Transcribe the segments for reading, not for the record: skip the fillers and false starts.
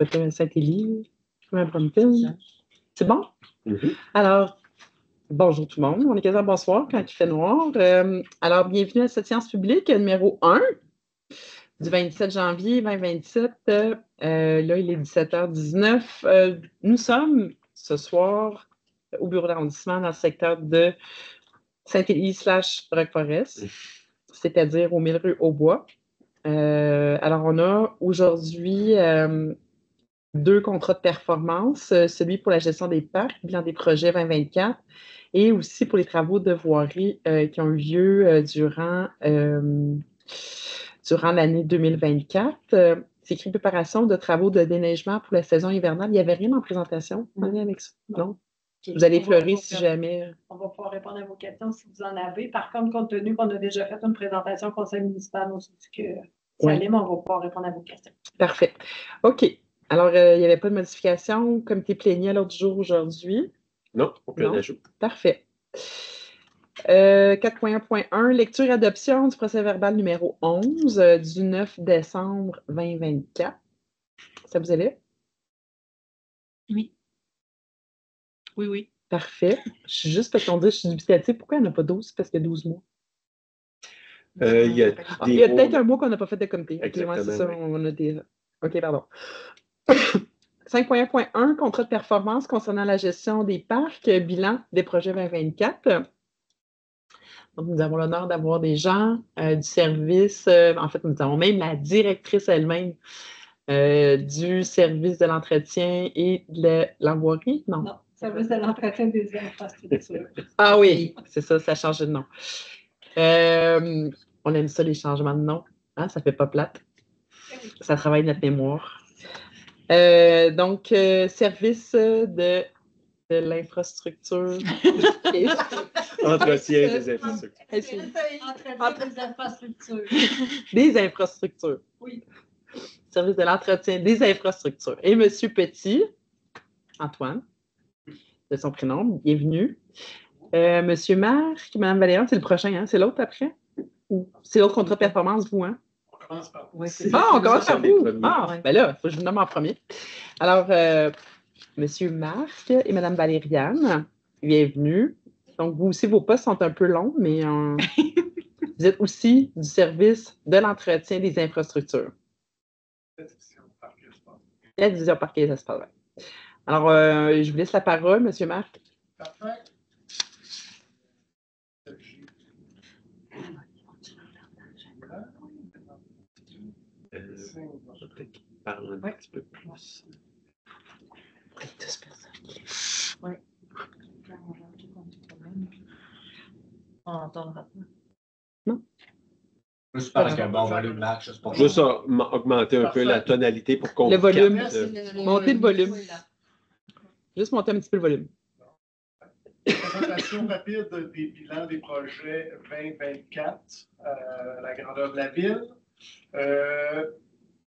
ça fait Saint-Élie, un Brompton. C'est bon? Alors, bonjour tout le monde. On est quasiment bonsoir quand il fait noir. Alors, bienvenue à cette séance publique numéro 1 du 27 janvier 2027. Là, il est 17h19. Nous sommes ce soir au bureau d'arrondissement dans le secteur de Saint-Élie/Rock-Forest, c'est-à-dire au 1000 rue Aubois. Alors, on a aujourd'hui 2 contrats de performance, celui pour la gestion des parcs, bilan des projets 2024, et aussi pour les travaux de voirie qui ont eu lieu durant l'année 2024. C'est écrit préparation de travaux de déneigement pour la saison hivernale. Il n'y avait rien en présentation en lien avec ça? Non? Okay. Vous allez pleurer si jamais. On va pouvoir répondre à vos questions si vous en avez. Par contre, compte tenu qu'on a déjà fait une présentation au conseil municipal, on s'est dit que ça allait, mais on va pouvoir répondre à vos questions. Parfait. OK. Alors, il n'y avait pas de modification. Comité plénier à l'ordre du jour aujourd'hui? Non, aucun ajout. Parfait. 4.1.1, lecture et adoption du procès-verbal numéro 11 du 9 décembre 2024. Ça vous allait? Oui. Oui. Parfait. Je suis juste parce qu'on dit que je suis dubitative. Pourquoi il n'y en a pas 12? Parce qu'il y a 12 mois. Il y a peut-être un mois qu'on n'a pas fait de comité. Exactement. Okay, c'est ça, on a des... OK, pardon. 5.1.1, contrat de performance concernant la gestion des parcs, bilan des projets 2024. Donc, nous avons l'honneur d'avoir des gens du service, en fait, nous avons même la directrice elle-même du service de l'entretien et de la voirie. Non, service de l'entretien des infrastructures. Ah oui, c'est ça, ça a changé de nom. On aime ça, les changements de nom. Hein, ça fait pas plate. Ça travaille notre mémoire. Donc, service de l'infrastructure. Entretien des infrastructures. Entretien des infrastructures. Des infrastructures. Oui. Service de l'entretien des infrastructures. Et M. Petit, Antoine, de son prénom, bienvenue. M. Marc, Mme Valérie, c'est le prochain, hein? C'est l'autre après? Ou c'est l'autre contre-performance, vous, hein? On commence par vous. Oui, on commence par vous. Ouais. Ben là, il faut que je vous nomme en premier. Alors, M. Marc et Mme Valériane, bienvenue. Donc, vous aussi, vos postes sont un peu longs, mais vous êtes aussi du service de l'entretien des infrastructures. La division parc et espaces. Alors, je vous laisse la parole, M. Marc. Parfait. Peut-être qu'il parle un petit peu plus. Oui. On n'entendra pas. Non. Juste par avec un bon volume, Marc. Juste augmenter un peu la tonalité pour qu'on Le volume. capte. Monter le volume. Juste monter un petit peu le volume. Présentation rapide des bilans des projets 2024, la grandeur de la ville.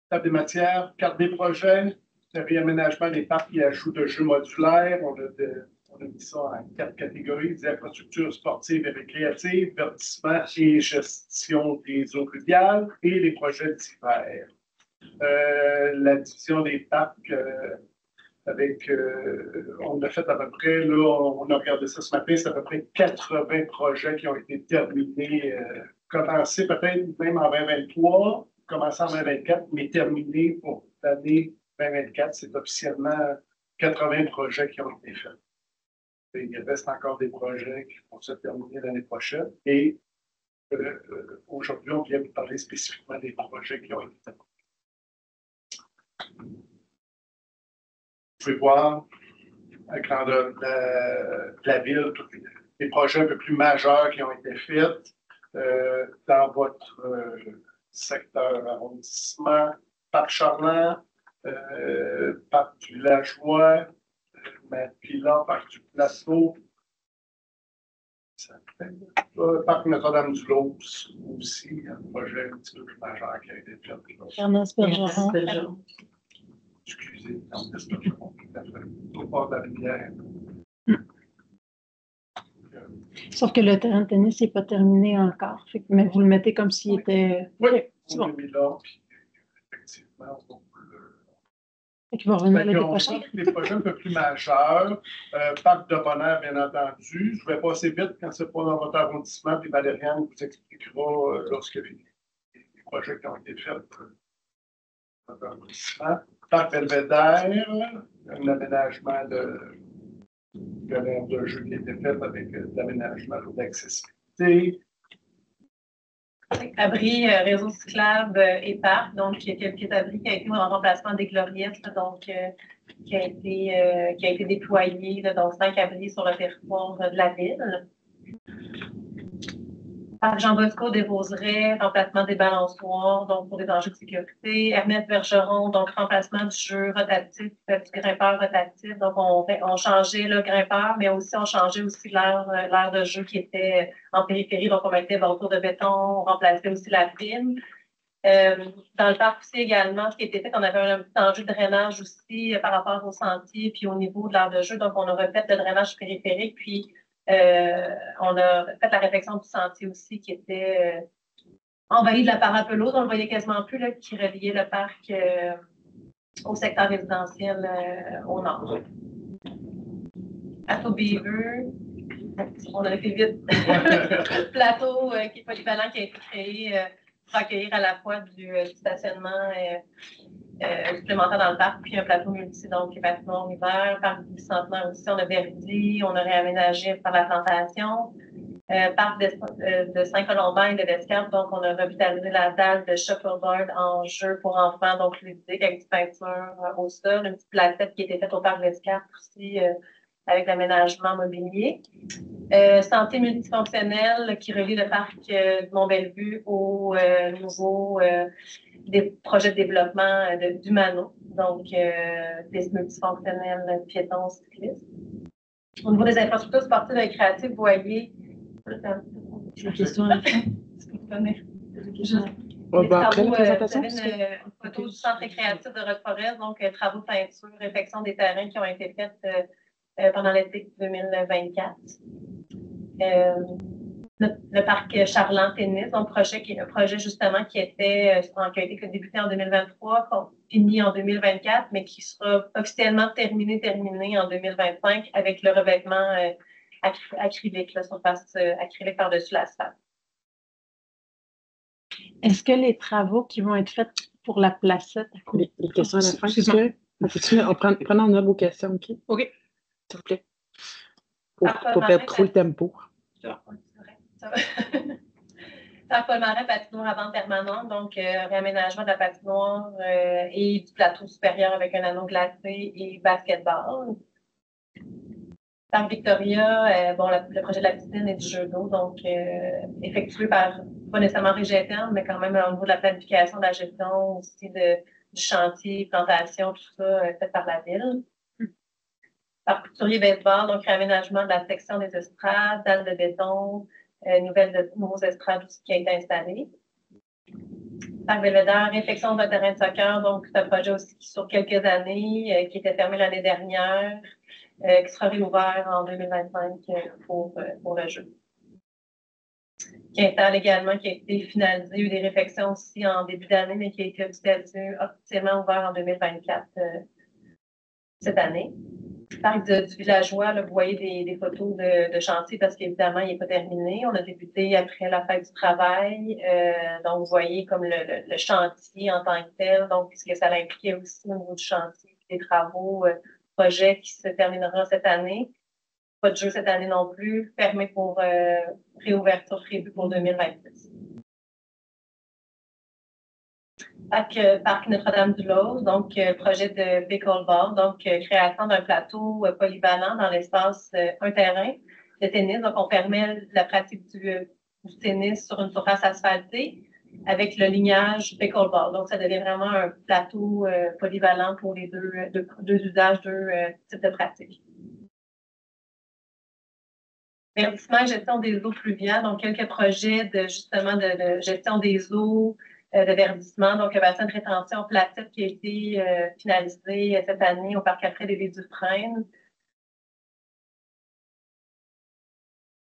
Table des matières, carte des projets, le réaménagement des parcs et ajout de jeux modulaires. On a mis ça en 4 catégories: des infrastructures sportives et récréatives, verdissement et gestion des eaux pluviales et les projets d'hiver. La division des parcs on a fait à peu près, là, on a regardé ça ce matin, c'est à peu près 80 projets qui ont été terminés, commencés peut-être même en 2023, commencés en 2024, mais terminés pour l'année 2024. C'est officiellement 80 projets qui ont été faits. Et il reste encore des projets qui vont se terminer l'année prochaine. Et aujourd'hui, on vient vous parler spécifiquement des projets qui ont été terminés. Vous pouvez voir à grandeur de la ville, tous les projets un peu plus majeurs qui ont été faits dans votre secteur arrondissement, Parc Charland, Parc du Villageois, Matt-Pilat, Parc du Plateau, Parc Notre-Dame-du-Lot aussi, un projet un petit peu plus majeur qui a été fait. Ernest Bergeron. Excusez, Ernest Bergeron, tout à fait. Au bord de la rivière. Sauf que le terrain de tennis n'est pas terminé encore. Mais vous le mettez comme s'il était. Oui, c'est bon. Là, puis, effectivement, Qui vont revenir l'été On prochain. sort des projets un peu plus majeurs. Parc de bonheur, bien entendu. Je vais passer vite quand c'est pas dans votre arrondissement, puis Valériane vous expliquera lorsque les projets qui ont été faits dans votre arrondissement. Parc Belvédère, un aménagement de l'aire de jeu qui a été fait avec l'aménagement d'accessibilité. Abri, réseau cyclable et parc, donc il y a quelques abris qui ont été en remplacement des gloriettes, donc qui a été déployé, là, donc 5 abris sur le territoire de la ville. Parc Jean-Bosco des Roseraies, remplacement des balançoires, donc pour des enjeux de sécurité. Ernest Bergeron, donc remplacement du jeu rotatif, du grimpeur rotatif. Donc on changeait le grimpeur, mais aussi on changeait aussi l'aire de jeu qui était en périphérie. Donc on mettait autour de béton, on remplaçait aussi la prime. Dans le parc aussi également, ce qui était fait, on avait un petit enjeu de drainage aussi par rapport au sentier puis au niveau de l'aire de jeu. Donc on a refait le drainage périphérique, puis on a fait la réfection du sentier aussi qui était envahi de la parapelouse. On le voyait quasiment plus, là, qui reliait le parc au secteur résidentiel au nord. Plateau Beaver, on a fait vite. Plateau qui est polyvalent, qui a été créé pour accueillir à la fois du stationnement supplémentaire dans le parc, puis un plateau multi, donc patinoire hiver, parc du Bicentenaire aussi, on a verdi, on a réaménagé par la plantation. Parc de Saint-Colombin et de Vescap, donc on a revitalisé la dalle de shuffleboard en jeu pour enfants, donc ludique avec du peinture au sol, une petite placette qui était faite au parc Vescap aussi avec l'aménagement mobilier. Santé multifonctionnelle qui relie le parc de Mont-Bellevue au nouveau des projets de développement d'Humano, donc des multifonctionnels piétons cyclistes. Au niveau des infrastructures sportives et créatives, vous voyez. J'ai une question à la fin. Est-ce que vous connaissez? Après la présentation, une photo du centre récréatif de Roqueforest, donc travaux de peinture, réfection des terrains qui ont été faits pendant l'été 2024. Le parc Charland Tennis, un projet justement qui a été débuté en 2023, fini en 2024, mais qui sera officiellement terminé en 2025 avec le revêtement acrylique, la surface acrylique par-dessus l'asphalte. Est-ce que les travaux qui vont être faits pour la placette à côté? Les questions à la fin, prenons en note vos questions, OK? OK. S'il vous plaît. Pour ne pas perdre trop le tempo. Parc Paul-Marais, patinoire à bande permanente, donc réaménagement de la patinoire et du plateau supérieur avec un anneau glacé et basketball. Parc Victoria, le projet de la piscine et du jeu d'eau, donc effectué par, pas nécessairement régie interne, mais quand même au niveau de la planification, de la gestion aussi du chantier, plantation, tout ça, fait par la ville. Parc Couturier Baseball, donc réaménagement de la section des estrades, dalles de béton, nouveaux estrades aussi qui a été installé. Parc Belvédère, réfection d'un terrain de soccer, donc c'est un projet aussi qui sur quelques années, qui était fermé l'année dernière, qui sera réouvert en 2025 pour le jeu. Qui installe également, qui a été finalisé, il y a eu des réflexions aussi en début d'année, mais qui a été officiellement ouvert en 2024 cette année. Parc du Villageois, là, vous voyez des photos de chantier parce qu'évidemment, il n'est pas terminé. On a débuté après la fête du travail. Donc, vous voyez comme le chantier en tant que tel, donc puisque ça l'impliquait aussi au niveau du chantier, des travaux, projet qui se terminera cette année. Pas de jeu cette année non plus, fermé pour réouverture prévue pour 2026. Parc Notre-Dame-du-Lauz, donc projet de pickleball, donc création d'un plateau polyvalent dans l'espace, un terrain de tennis. Donc, on permet la pratique du tennis sur une surface asphaltée avec le lignage pickleball. Donc, ça devient vraiment un plateau polyvalent pour les deux usages, deux types de pratiques. Verdissement et gestion des eaux pluviales, donc quelques projets de gestion des eaux, de verdissement, donc le bassin de rétention Placette qui a été finalisé cette année au parc Alfred et Dufresne.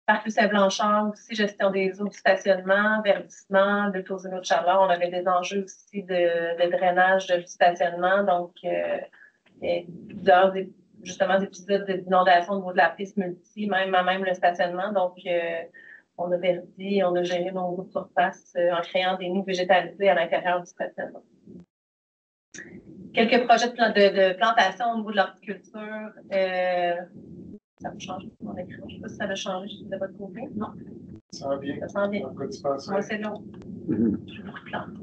Parc Lucien-Blanchard aussi, gestion des eaux du stationnement, verdissement, de taux de chaleur. On avait des enjeux aussi de drainage du stationnement, donc plusieurs justement épisodes d'inondation au niveau de la piste multi, même le stationnement. Donc, on a verdi, on a géré nos groupes sur place en créant des nids végétalisés à l'intérieur du stationnement. Quelques projets de plantation au niveau de l'horticulture. Ça a changé mon écran. Je ne sais pas si ça a changé de votre côté. Non. Ça va bien. Ça sent bien. Moi, c'est long. Je beaucoup de plantes.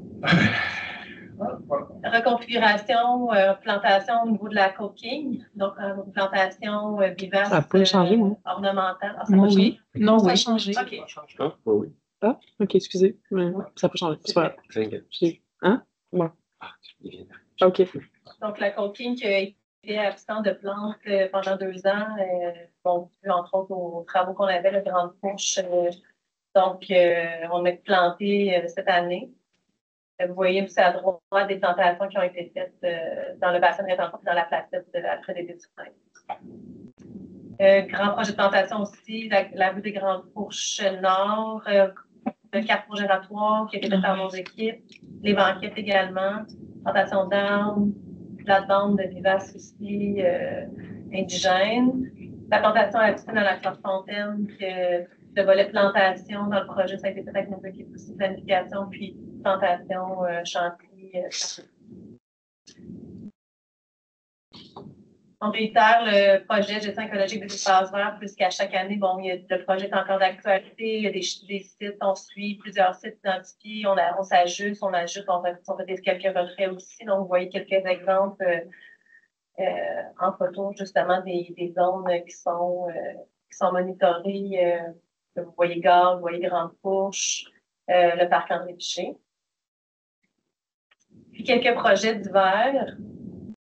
Reconfiguration, plantation au niveau de la coquille. Donc, plantation vivace. Ça peut changer, oui. Ornementale. Ah, Non, oui. Non, ça a oui. changé. OK. Ah, oui. Ah, OK, excusez. Mais ça peut changer. C'est pas grave. Hein? Bon. Ah, il vient OK. Donc, la coquille qui a été absente de plantes pendant 2 ans, bon, dû entre autres aux travaux qu'on avait, la grande couche. Donc, on a planté cette année. Vous voyez aussi à droite des plantations qui ont été faites dans le bassin de rétention et dans la placette après des Dufresne. Grand projet de plantation aussi, la rue des Grandes Fourches Nord, le carrefour gératoire qui a été fait par nos équipes, les banquettes également, plantation d'arbres, plate-bande de vivaces aussi indigènes, la plantation à la piscine à la Clairefontaine, le volet plantation dans le projet, ça a été fait avec nos équipes aussi, planification, puis plantation, chantier. On réitère le projet de gestion écologique des espaces verts, puisqu'à chaque année, bon, le projet est encore d'actualité, il y a des sites, on suit plusieurs sites identifiés, on s'ajuste, on ajoute, on fait quelques retraits aussi. Donc, vous voyez quelques exemples en photo, justement, des zones qui sont monitorées. Vous voyez Gare, vous voyez Grande Fourche, le parc André Piché. Puis quelques projets d'hiver.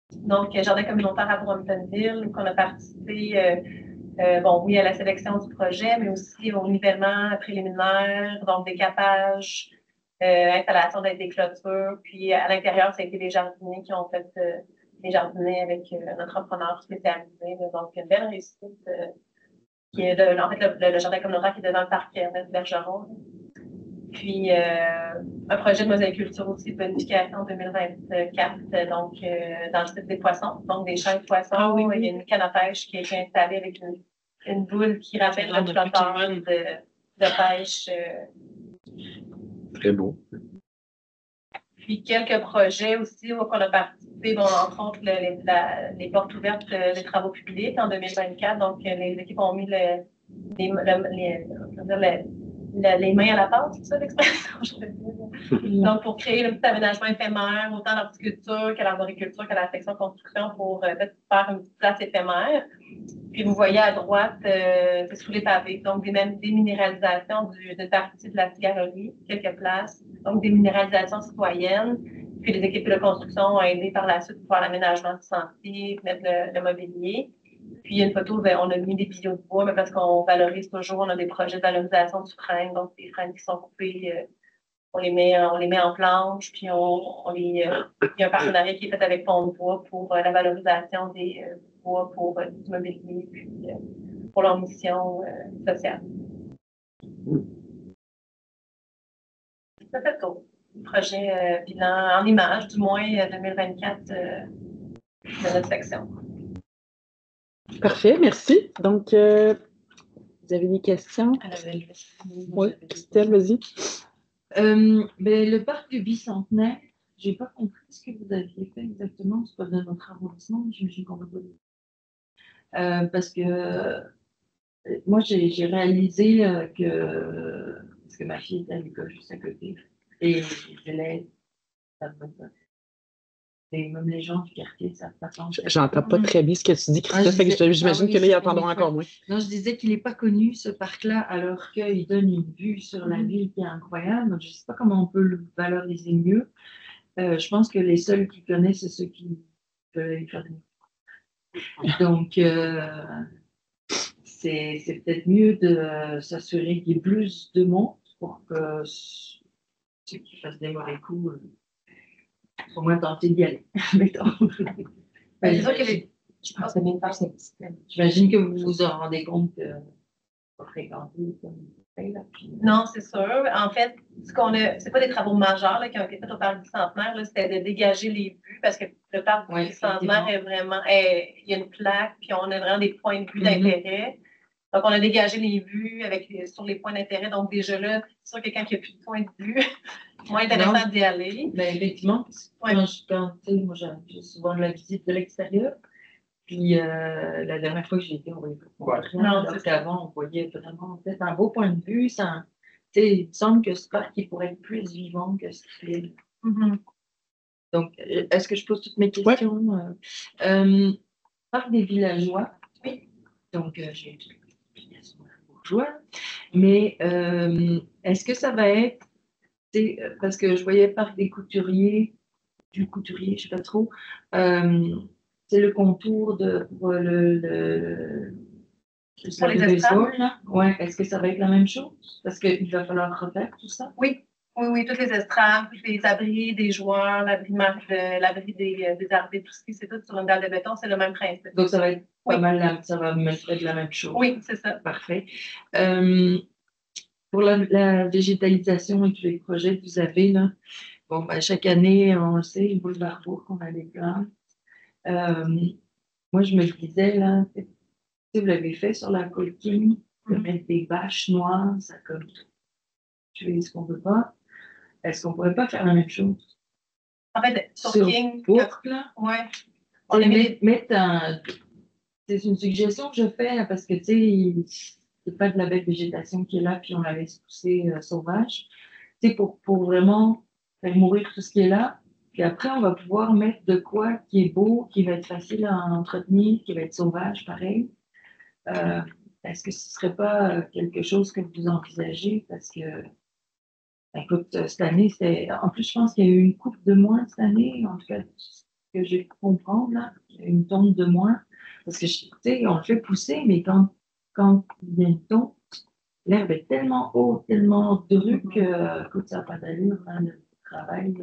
Donc, jardin communautaire à Bromptonville, où on a participé, bon, oui, à la sélection du projet, mais aussi au nivellement préliminaire, donc décapage, installation des clôtures. Puis à l'intérieur, ça a été les jardiniers qui ont fait les jardiniers avec notre entrepreneur spécialisé. Donc, une belle réussite qui est en fait le jardin communautaire qui est devant le parc Ernest Bergeron. Puis, un projet de mosaïculture aussi, bonification 2024, donc dans le site des poissons, donc des champs de poissons. Ah, oui, oui. Il y a une canne à pêche qui a été installée avec une boule qui rappelle le flotteur de pêche. Très beau. Puis, quelques projets aussi où on a participé, bon, entre autres, les portes ouvertes des travaux publics en 2024. Donc, les équipes ont mis les mains à la pâte, c'est ça l'expression? Donc, pour créer le petit aménagement éphémère, autant l'horticulture que l'arboriculture que la section construction pour faire une petite place éphémère. Puis, vous voyez à droite, c'est sous les pavés, donc des minéralisations d'une partie de la cigarerie, quelques places, donc des minéralisations citoyennes. Puis, les équipes de construction ont aidé par la suite pour faire l'aménagement du sentier, mettre le mobilier. Puis, il y a une photo, on a mis des pilots de bois, mais parce qu'on valorise toujours, on a des projets de valorisation du frein, donc des freins qui sont coupés, on les met en planche, puis il y a un partenariat qui est fait avec Pont de Bois pour la valorisation des bois pour du mobilier, puis pour leur mission sociale. Ça fait le tour. Projet bilan en images, du moins 2024 de notre section. Parfait, merci. Donc, vous avez des questions? Oui, Christelle, vas-y. Le parc du bicentenaire, je n'ai pas compris ce que vous aviez fait exactement. C'est pas dans notre arrondissement, j'imagine qu'on va pas parce que moi, j'ai réalisé que parce que ma fille est à l'école juste à côté et je l'aide. Et même les gens du quartier savent pas tant. J'entends pas très bien ce que tu dis, Christophe, fait que j'imagine que là, ils entendront encore moins. Non, je disais qu'il n'est pas connu, ce parc-là, alors qu'il donne une vue sur la ville qui est incroyable. Donc, je ne sais pas comment on peut le valoriser mieux. Je pense que les seuls qui connaissent, c'est ceux qui veulent y faire des... Donc, c'est peut-être mieux de s'assurer qu'il y ait plus de monde pour que ceux qui fassent des mauvais coups au moins tenter d'y aller. C'est sûr que je pense que même pas c'est J'imagine que vous vous en rendez compte que vous fréquentez. après. Là, puis... Non, c'est sûr. En fait, c'est pas des travaux majeurs là, qui ont été faits au parc bicentenaire, là, c'était de dégager les vues parce que le parc bicentenaire est vraiment, il y a une plaque, puis on a vraiment des points de vue d'intérêt. Donc, on a dégagé les vues sur les points d'intérêt. Donc, déjà là, c'est sûr que quand il n'y a plus de points de vue, moins intéressant d'y aller. Ben, effectivement, moi, j'ai souvent de la visite de l'extérieur. Puis, la dernière fois que j'ai été, on voyait pas rien. Alors qu'avant, on voyait vraiment peut-être un beau point de vue. Il me semble que ce parc il pourrait être plus vivant que ce qu'il est. Donc, est-ce que je pose toutes mes questions? Parc des villageois. Oui. Donc, j'ai bourgeois. Mais est-ce que ça va être, parce que je voyais parc des couturiers, je sais pas trop, c'est le contour pour le baseball, là. Ouais, est-ce que ça va être la même chose? Parce qu'il va falloir refaire tout ça? Oui, toutes les estrades, tous les abris des joueurs, l'abri des arbitres, tout ce qui c'est tout sur une dalle de béton, c'est le même principe. Donc, ça va être pas mal, ça va être la même chose. Oui, c'est ça. Parfait. Pour la végétalisation et tous les projets que vous avez, là, bon, ben, chaque année, on le sait, le boulevard Bourg, on a des plantes. Moi, je me disais, là, si vous l'avez fait sur la côte King, de mettre des bâches noires, ça comme tuer ce qu'on ne veut pas. Est-ce qu'on ne pourrait pas faire la même chose? En fait, sur King, Bourg, là, c'est une suggestion que je fais là, parce que, tu sais, c'est pas de la belle végétation qui est là, puis on la laisse pousser sauvage. Tu sais, pour vraiment faire mourir tout ce qui est là. Puis après, on va pouvoir mettre de quoi qui est beau, qui va être facile à entretenir, qui va être sauvage, pareil. Est-ce que ce ne serait pas quelque chose que vous envisagez? Parce que, écoute, cette année, en plus, je pense qu'il y a eu une coupe de moins cette année, en tout cas, ce que j'ai pu comprendre, là, il y a une tonte de moins. Parce que, tu sais, on le fait pousser, mais quand il y a une tonte, l'herbe est tellement haute, tellement drue que, écoute, ça n'a pas d'allure, hein, le travail.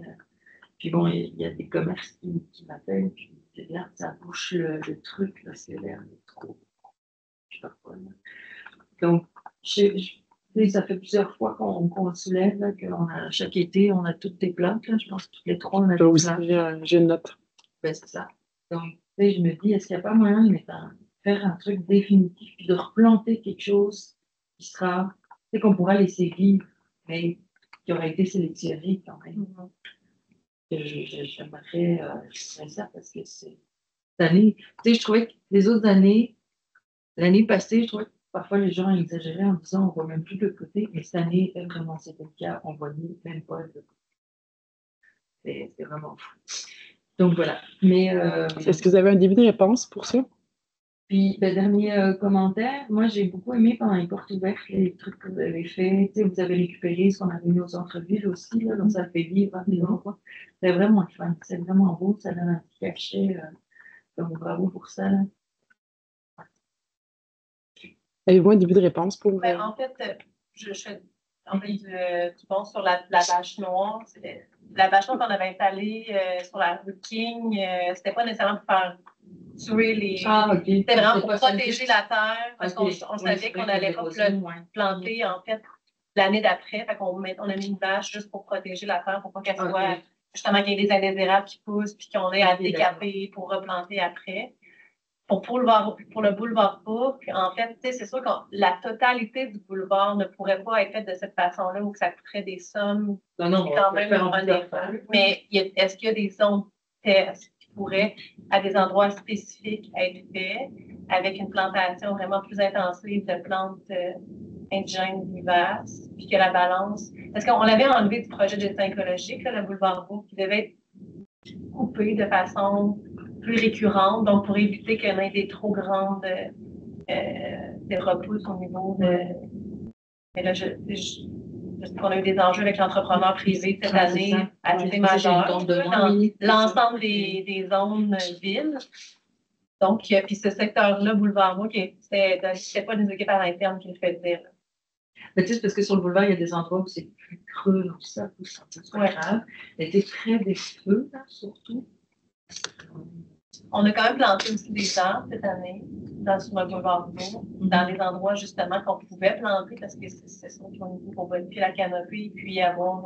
Puis bon, il y a des commerces qui m'appellent, puis c'est bien, ça bouche le truc, parce que l'herbe est trop. Je sais pas quoi, là. Donc, ça fait plusieurs fois qu'on le soulève, là, chaque été, on a toutes des plantes, là, je pense que toutes les 3, on a des plantes. J'ai une note. Ben, c'est ça. Donc, je me dis, est-ce qu'il n'y a pas moyen de faire un truc définitif, puis de replanter quelque chose qui sera, qu'on pourra laisser vivre, mais qui aura été sélectionné quand même. J'aimerais ça parce que cette année, je trouvais que les autres années, l'année passée, je trouvais que parfois les gens exagéraient en disant on ne voit même plus de côté, mais cette année, vraiment, c'était le cas, on ne voyait même pas de côté. C'est vraiment fou. Donc voilà. Mais est-ce que vous avez un début de réponse pour ça? Puis, le dernier commentaire, moi, j'ai beaucoup aimé pendant les portes ouvertes, les trucs que vous avez fait. Tu sais, vous avez récupéré ce qu'on avait mis aux centres-villes aussi, là, donc ça fait vivre des endroits. C'est vraiment le fun, c'est vraiment beau, ça donne un petit cachet. Donc, bravo pour ça. Là. Avez-vous un début de réponse pour... En fait, je fais du bon sur la bâche noire. La bâche noire qu'on avait installée sur la rue King, c'était pas nécessairement pour faire tuer les... Okay. C'était vraiment pour protéger la terre, parce qu'on savait qu'on n'allait pas planter, en fait, l'année d'après. Fait qu'on a mis une bâche juste pour protéger la terre, pour pas qu'elle soit... Justement, qu'il y ait des indésirables qui poussent, puis qu'on ait à décaper pour replanter après. Pour le boulevard Bourg, en fait, c'est sûr que la totalité du boulevard ne pourrait pas être faite de cette façon-là ou que ça coûterait des sommes. Non, quand même mais est-ce qu'il y a des zones tests qui pourraient, à des endroits spécifiques, être faits avec une plantation vraiment plus intensive de plantes indigènes vivaces, puis que la balance... Parce qu'on l'avait enlevé du projet de gestion écologique, là, le boulevard Bourg, qui devait être coupé de façon plus récurrente, donc pour éviter qu'il y ait des trop grandes des repousses au niveau de... Mais là, qu'on a eu des enjeux avec l'entrepreneur privé cette année assez majeurs dans l'ensemble des zones villes. Donc, puis ce secteur-là, boulevard Bourg, c'était pas des équipes à l'interne qui le faisaient. Mais tu sais, parce que sur le boulevard, il y a des endroits où c'est plus creux, donc ça pousse un peu plus grave. Il était très des feux, là, surtout. On a quand même planté aussi des arbres cette année. sur le boulevard d'eau, dans les endroits justement qu'on pouvait planter, parce que c'est ça qu'on dit pour modifier la canopée, puis avoir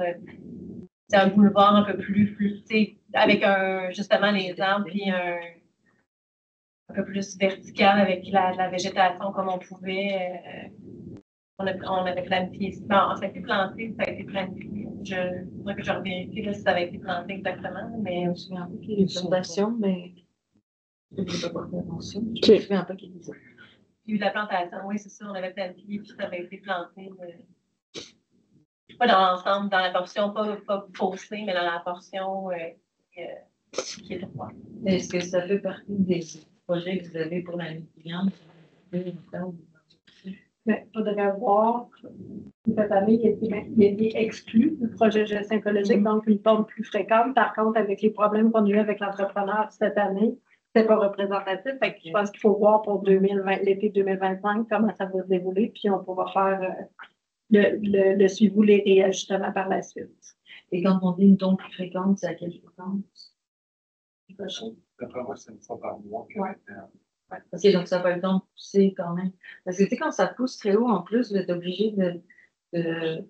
un boulevard un peu plus avec justement les arbres, puis un peu plus vertical avec la végétation comme on pouvait. On avait planifié. Bon, ça a été planté, ça a été planifié. Il faudrait que je revérifie là, si ça avait été planté exactement. Mais Je me souviens pas qu'il y a eu une plantation, mais je n'ai pas porté attention. Je Ok. me souviens pas qu'il y ait eu ça. il y a eu de la plantation, oui, c'est ça, on avait planifié, puis ça avait été planté. Pas dans l'ensemble, dans la portion, pas faussée, mais dans la portion qui est droite. Est-ce que ça fait partie des projets que vous avez pour l'année suivante? Mais il faudrait voir, cette année, il a été exclu du projet gestion écologique, donc une forme plus fréquente. Par contre, avec les problèmes qu'on a eu avec l'entrepreneur cette année, c'est pas représentatif. Fait que je pense qu'il faut voir pour l'été 2025 comment ça va se dérouler, puis on pourra faire le suivi, les réajustements par la suite. Et quand on dit une tombe plus fréquente, c'est à quelle fréquence? D'après moi, c'est une fois par mois. Ouais. Ok, donc ça va le temps de pousser quand même. Parce que tu sais, quand ça pousse très haut, en plus, vous êtes obligé de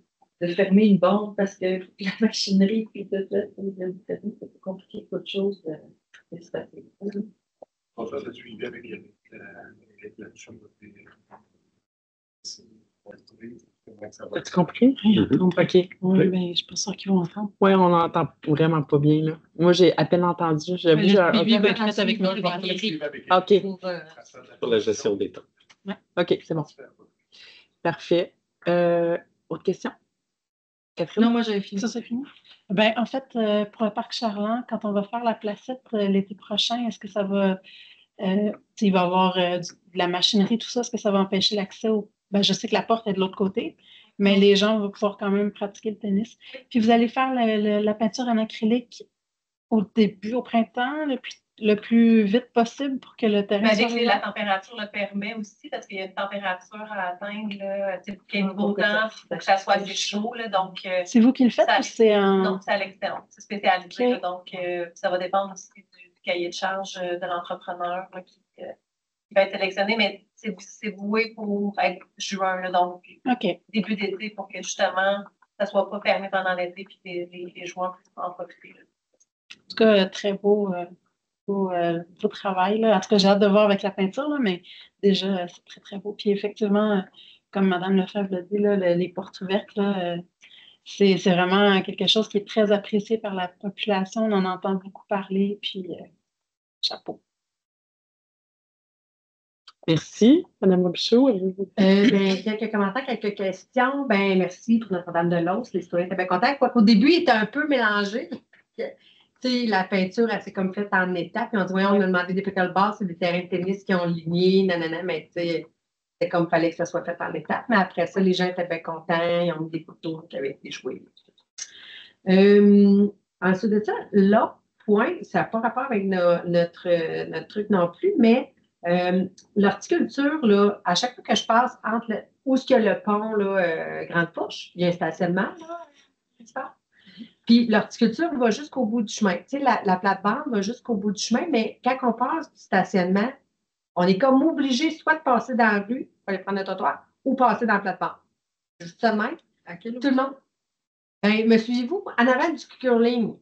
fermer une bombe parce que la machinerie, puis tout ça, c'est plus compliqué qu'autre chose de se passer. On fait le suivi avec la chambre. As-tu compris? OK. Oui, mais je suis pas sûre qu'ils vont entendre. Oui, on n'entend vraiment pas bien, là. Moi, j'ai à peine entendu. J'avoue, Le suivi va être fait avec suivi, Marie. OK. Pour la gestion des temps. OK, c'est bon. Parfait. Autre question? Catherine? Non, moi j'avais fini. Ça, c'est fini? Ben, en fait, pour le parc Charland, quand on va faire la placette l'été prochain, est-ce que ça va, il va y avoir de la machinerie, tout ça, est-ce que ça va empêcher l'accès au... Ben, je sais que la porte est de l'autre côté, mais les gens vont pouvoir quand même pratiquer le tennis. Puis vous allez faire la peinture en acrylique au début, au printemps, le plus vite possible pour que le terrain Mais soit avec la ouvert. température le permet aussi, parce qu'il y a une température à atteindre, là, pour qu'il y ait beau temps, il faut que ça soit assez chaud. Là, donc, C'est vous qui le faites ça- ou c'est non, un... c'est à l'externe, c'est spécialisé. Ok. Là, donc, ça va dépendre aussi du cahier de charge de l'entrepreneur là, qui va être sélectionné, mais c'est voué pour être juin, là, donc OK. début d'été, pour que justement, ça ne soit pas fermé pendant l'été et les joueurs puissent en profiter. Là. En tout cas, très beau travail. Là. En tout cas, j'ai hâte de voir avec la peinture, là, mais déjà, c'est très, très beau. Puis effectivement, comme Mme Lefebvre l'a dit, là, les portes ouvertes, là, c'est vraiment quelque chose qui est très apprécié par la population. On en entend beaucoup parler, puis chapeau. Merci. Mme Robichaud, Quelques commentaires, quelques questions. Ben, merci pour Notre-Dame de l'Os. Les citoyens étaient bien contents. Quoiqu'au début, il était un peu mélangé. Tu sais, la peinture, elle s'est comme faite en étapes. Puis on dit, voyons, on a demandé des pickleball, c'est des terrains de tennis qui ont ligné, nanana, mais tu sais, c'est comme il fallait que ça soit fait en étapes. Mais après ça, les gens étaient bien contents. Ils ont mis des photos qui avaient été jouées. Ensuite de ça, l'autre point, ça n'a pas rapport avec notre truc non plus, mais l'horticulture, là, à chaque fois que je passe entre où est-ce qu'il y a le pont, là, Grande Fourche, il y a un stationnement, là, puis l'horticulture va jusqu'au bout du chemin. Tu sais, la plate-bande va jusqu'au bout du chemin, mais quand on passe du stationnement, on est comme obligé soit de passer dans la rue, pour aller prendre le trottoir, ou passer dans la plate-bande. Juste ça de même. Tout le monde. Ben, me suivez-vous? En avant du curling.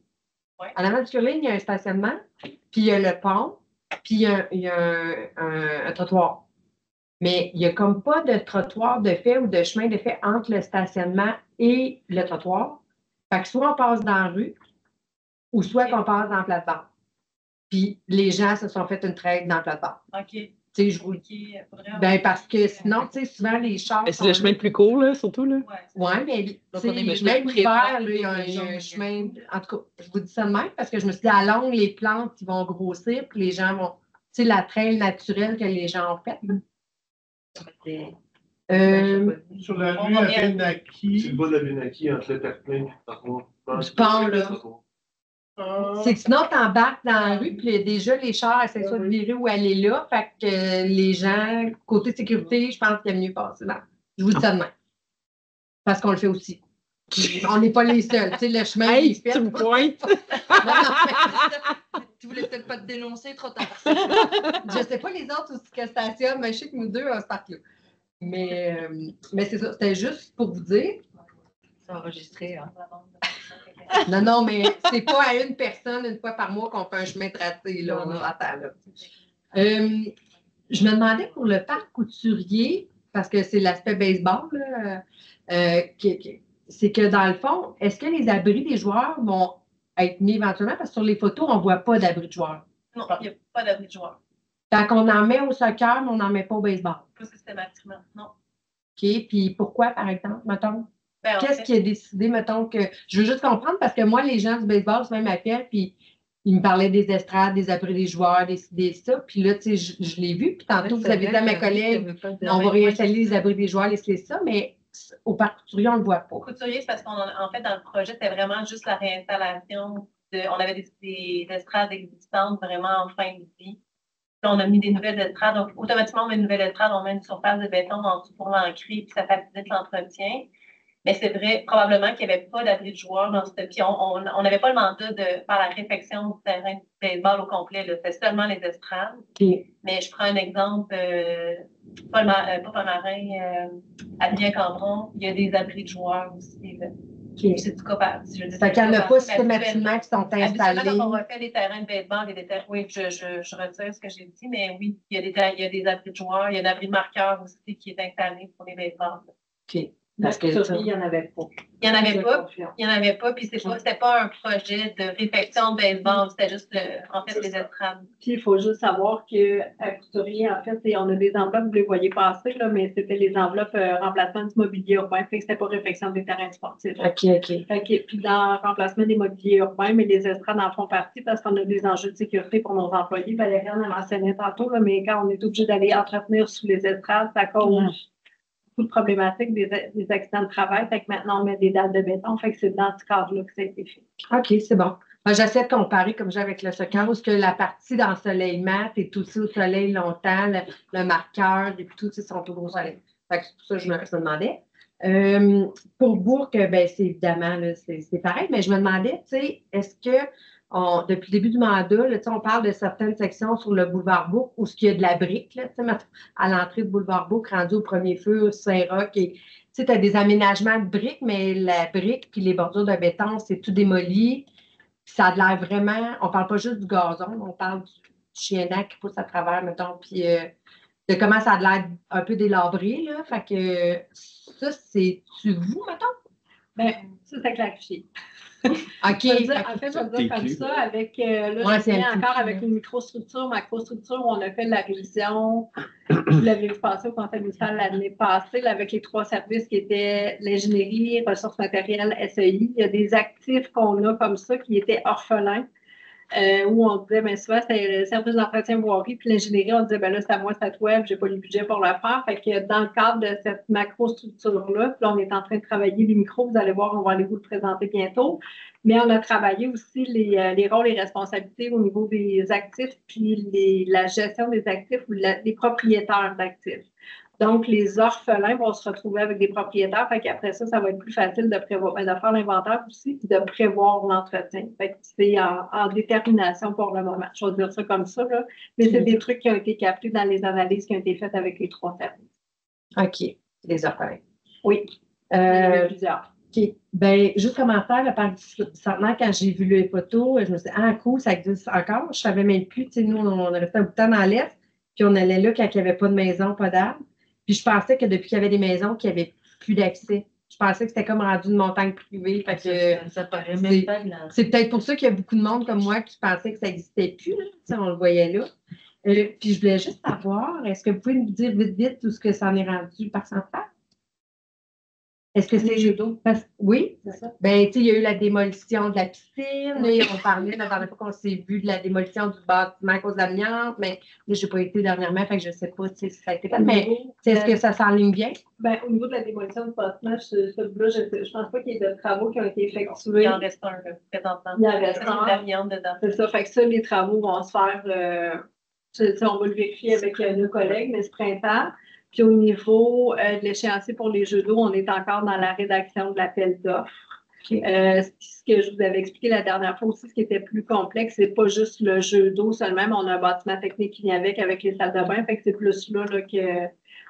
Ouais. En avant du curling, il y a un stationnement, puis il y a le pont, puis il y a un trottoir. Mais il n'y a comme pas de trottoir de fait ou de chemin de fait entre le stationnement et le trottoir. Fait que soit on passe dans la rue, ou soit qu'on passe dans la plate-bande. Puis les gens se sont fait une trade dans la plate-bande. OK. Tu sais, je vous le dis. Ben, parce que sinon, tu sais, souvent les chars. c'est le chemin le plus court, là, surtout, là. Oui, mais tu Donc, on est sais, le même chemin l'hiver, prévu, il y a les gens un vont chemin. En tout cas, je vous dis ça de même parce que je me suis dit, à longue, les plantes, ils vont grossir, puis les gens vont. Tu sais, la traîne naturelle que les gens ont faite. Sur la rue à Benaki. C'est le bas de la Benaki, entre le terre-plein et Du pont, là. C'est que sinon, tu embarques dans la rue, puis déjà, les chars essaient soit de virer ou aller là. Fait que les gens, côté sécurité, je pense qu'il y a mieux passer là. Je vous dis ça de même. Parce qu'on le fait aussi. On n'est pas les seuls. Tu sais, le chemin Hey, est fait. tu me pointes. Non, tu voulais peut-être pas te dénoncer trop tard. Je sais pas les autres où ce que stationnent, mais je sais que nous deux, on se parle là. Mais c'est ça, c'était juste pour vous dire. C'est enregistré, hein? Non, mais c'est pas à une personne, une fois par mois, qu'on fait un chemin tracé, là. Attends, là. Je me demandais pour le parc couturier, parce que c'est l'aspect baseball, là, c'est que dans le fond, est-ce que les abris des joueurs vont être mis éventuellement? Parce que sur les photos, on ne voit pas d'abri de joueurs. Non, il n'y a pas d'abri de joueurs. Tant qu'on en met au soccer, mais on n'en met pas au baseball. Pas systématiquement, non. OK. Puis pourquoi, par exemple, mettons? Ben, Qu'est-ce qui a décidé, mettons, que. Je veux juste comprendre, parce que moi, les gens du baseball, c'est même m'appellent, puis ils me parlaient des estrades, des abris des joueurs, des ça. Puis là, tu sais, je l'ai vu. Puis tantôt, vous avez dit à mes collègues, on va réinstaller les abris des joueurs, les ça, mais au parc couturier, on ne le voit pas. Au couturier, c'est parce qu'en fait, dans le projet, c'était vraiment juste la réinstallation. On avait des estrades existantes vraiment en fin de vie. Puis on a mis des nouvelles estrades. Donc, automatiquement, on met une nouvelle estrade, on met une surface de béton en dessous pour l'ancrer, puis ça facilite l'entretien. Mais c'est vrai, probablement qu'il n'y avait pas d'abri de joueurs dans ce. Puis on n'avait pas le mandat de faire la réfection du terrain de baseball au complet. C'était seulement les estrades. Okay. Mais je prends un exemple, pas Marin, Adrien Cambron, il y a des abris de joueurs aussi. Okay. C'est du cas par. Fait qu'il n'y en a pas systématiquement qui sont installés. Quand on refait les terrains de baseball, oui, je retire ce que j'ai dit, mais oui, il y a des abris de joueurs, il y a un abri de marqueur aussi qui est installé pour les baseballs. OK. Parce que il n'y en avait pas. Il n'y en avait pas, puis c'était pas un projet de réfection de baseball, c'était juste, en fait, les estrades. Puis, il faut juste savoir qu'à Couturier, en fait, on a des enveloppes, vous les voyez passer, là, mais c'était les enveloppes remplacement du mobilier urbain, fait que c'était pas réfection des terrains sportifs. OK. Puis, dans le remplacement des mobiliers urbains, mais les estrades en font partie parce qu'on a des enjeux de sécurité pour nos employés. Valérie en a mentionné tantôt, là, mais quand on est obligé d'aller entretenir sous les estrades, ça cause beaucoup de problématiques des accidents de travail. Fait que maintenant, on met des dalles de béton. Fait que c'est dans ce cadre-là que ça a été fait. OK, c'est bon. J'essaie de comparer comme j'ai avec le soccer, où que la partie d'ensoleillement, tu es aussi au soleil longtemps, le marqueur, et puis tout, sont au gros soleil. Fait que c'est pour ça que je me demandais. Pour Bourg, ben, c'est évidemment, là, c'est pareil, mais je me demandais, tu sais, est-ce que depuis le début du mandat, là, on parle de certaines sections sur le boulevard Bourg où il y a de la brique, là, à l'entrée du boulevard Bourg, rendu au premier feu, Saint-Roch. Tu as des aménagements de briques, mais la brique puis les bordures de béton, c'est tout démoli. Ça a l'air vraiment. On ne parle pas juste du gazon, on parle du chienat qui pousse à travers, mettons, puis de comment ça a l'air un peu délabré. Là. Fait que ça, c'est-tu vous, mettons? Bien, ça, c'est clarifié. OK. En fait, je veux dire comme ça, avec, là, je viens encore avec une microstructure, macrostructure, où on a fait de la révision. Vous l'avez vu passer au conseil municipal l'année passée, là, avec les 3 services qui étaient l'ingénierie, ressources matérielles, SEI. Il y a des actifs qu'on a comme ça qui étaient orphelins. Où on disait, bien souvent, c'était le service d'entretien voirie, puis l'ingénierie, on disait, ben là, c'est à moi, c'est à toi, puis j'ai pas le budget pour le faire. Fait que dans le cadre de cette macro-structure-là, puis là, on est en train de travailler les micros, vous allez voir, on va aller vous le présenter bientôt. Mais on a travaillé aussi les rôles et responsabilités au niveau des actifs, puis la gestion des actifs ou les propriétaires d'actifs. Donc, les orphelins vont se retrouver avec des propriétaires. Fait qu'après ça, ça va être plus facile de prévoir, de faire l'inventaire aussi, puis de prévoir l'entretien. Fait que c'est en détermination pour le moment. Je vais dire ça comme ça, là. Mais c'est des trucs qui ont été captés dans les analyses qui ont été faites avec les 3 services. OK. Les orphelins. Oui. Il y en a plusieurs. OK. Bien, juste commentaire, le parc du centenaire, quand j'ai vu les photos, je me suis dit, cool, ça existe encore. Je ne savais même plus. Tu sais, nous, on restait un bout de temps dans l'Est, puis on allait là quand il n'y avait pas de maison, pas d'arbre. Puis je pensais que depuis qu'il y avait des maisons, qu'il n'y avait plus d'accès. Je pensais que c'était comme rendu une montagne privée. Fait que, ça paraît même pas de la... C'est peut-être pour ça qu'il y a beaucoup de monde comme moi qui pensait que ça n'existait plus. Là. On le voyait là. Puis je voulais juste savoir, est-ce que vous pouvez nous dire vite tout ce que ça en est rendu par central? Est-ce que c'est jeux d'eau? Oui, c'est ça. Ben, tu sais, il y a eu la démolition de la piscine. Là, on parlait la dernière fois qu'on s'est vu de la démolition du bâtiment à cause de l'amiante, mais là, je n'ai pas été dernièrement, fait que je ne sais pas si ça a été fait. Mais est-ce que ça s'enligne bien? Ben, au niveau de la démolition du bâtiment, je ne pense pas qu'il y ait de travaux qui ont été effectués. Il en reste un, là, présentement. Il en reste un. L'amiante dedans. C'est ça. Fait que ça, les travaux vont se faire. On va le vérifier avec nos collègues, mais ce printemps. Puis au niveau de l'échéancier pour les jeux d'eau, on est encore dans la rédaction de l'appel d'offres. Ce que je vous avais expliqué la dernière fois aussi, ce qui était plus complexe, c'est pas juste le jeu d'eau seulement, mais on a un bâtiment technique qui vient avec les salles de bain. Fait que c'est plus là,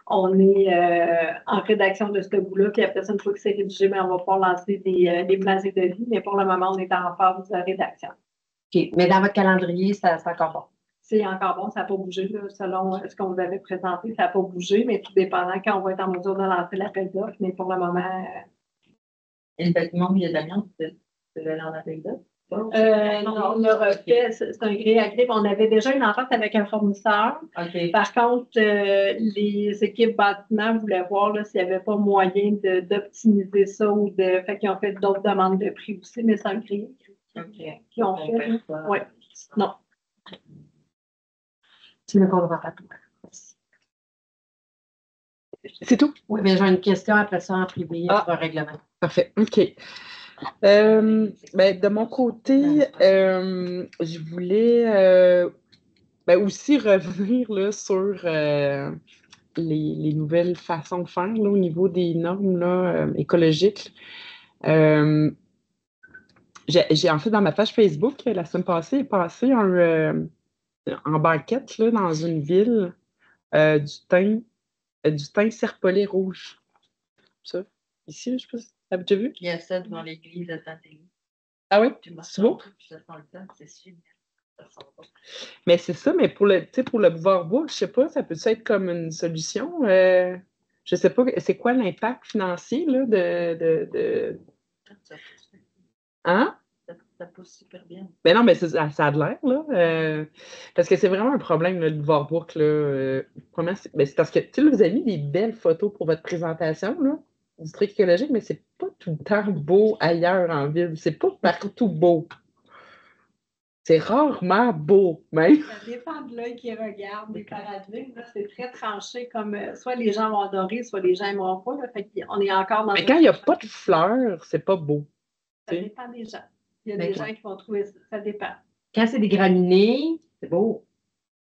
qu'on est en rédaction de ce bout-là. Puis après ça, une fois que c'est rédigé, on va pouvoir lancer des plans et devis. Mais pour le moment, on est en phase de rédaction. OK. Mais dans votre calendrier, c'est encore bon. C'est encore bon, ça n'a pas bougé, là, selon ce qu'on vous avait présenté, ça n'a pas bougé, mais tout dépendant quand on va être en mesure de lancer l'appel d'offres. Mais pour le moment. Et le bâtiment Via Damien, c'est en appel d'offres? Non, on a refait, c'est un gré à gré. On avait déjà une entente avec un fournisseur. OK. Par contre, les équipes bâtiments voulaient voir s'il n'y avait pas moyen d'optimiser ça ou de. Fait qu'ils ont fait d'autres demandes de prix aussi, mais c'est un gré à gré qu'ils ont fait. Oui. Non. Tu me comprends pas tout. C'est tout? Oui, mais j'ai une question après ça en privé sur un règlement. Parfait. OK. De mon côté, je voulais aussi revenir là, sur les nouvelles façons de faire là, au niveau des normes là, écologiques. J'ai en fait dans ma page Facebook, la semaine passée, passé en banquette là, dans une ville du thym serpolet rouge. Ça, ici, là, je sais pas si tu as déjà vu. Il y a ça devant l'église à Saint-Élie. Ah oui? C'est beau? Ça sent le temps, c'est super. Ça sent bon. Mais c'est ça, mais pour le boulevard bois, je sais pas, ça peut être comme une solution? Je sais pas, c'est quoi l'impact financier là, de... Hein? Ça pousse super bien. Ben non, mais ça a de l'air, là. Parce que c'est vraiment un problème, là, le boulevard Bourque, là. C'est parce que, tu sais, là, vous avez mis des belles photos pour votre présentation, là, du truc écologique, mais c'est pas tout le temps beau ailleurs en ville. C'est pas partout beau. C'est rarement beau, même. Ça dépend de l'œil qui regarde les paradigmes. C'est très tranché, comme soit les gens vont adorer, soit les gens n'aimeront pas. Là, fait qu'on est encore dans. Mais quand il n'y a pas de fleurs, c'est pas beau. Ça dépend des gens. Il y a des gens qui vont trouver ça. Ça dépend. Quand c'est des graminées, c'est beau.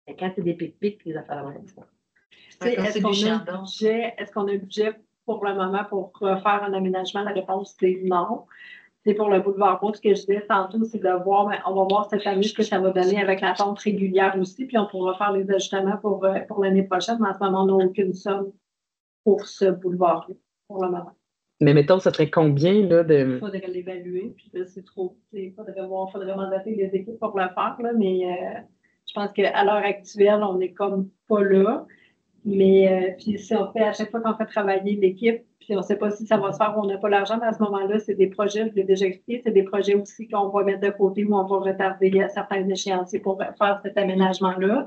Mais quand c'est des pic-pics, les affaires de Est-ce qu'on a un budget pour le moment pour faire un aménagement? La réponse, c'est non. C'est pour le boulevard Bourg. Ce que je disais tantôt, c'est de voir, on va voir cette année ce que ça va donner avec la pente régulière aussi, puis on pourra faire les ajustements pour l'année prochaine. Mais en ce moment, on n'a aucune somme pour ce boulevard-là, pour le moment. Mais mettons, ça serait combien là, de. Il faudrait l'évaluer, puis là, c'est trop. Il faudrait mandater les équipes pour le faire, là, mais je pense qu'à l'heure actuelle, on n'est comme pas là. Mais puis si on fait à chaque fois qu'on fait travailler l'équipe, puis on ne sait pas si ça va se faire ou on n'a pas l'argent, mais à ce moment-là, c'est des projets, je l'ai déjà expliqué, c'est des projets aussi qu'on va mettre de côté ou on va retarder certains échéanciers pour faire cet aménagement-là.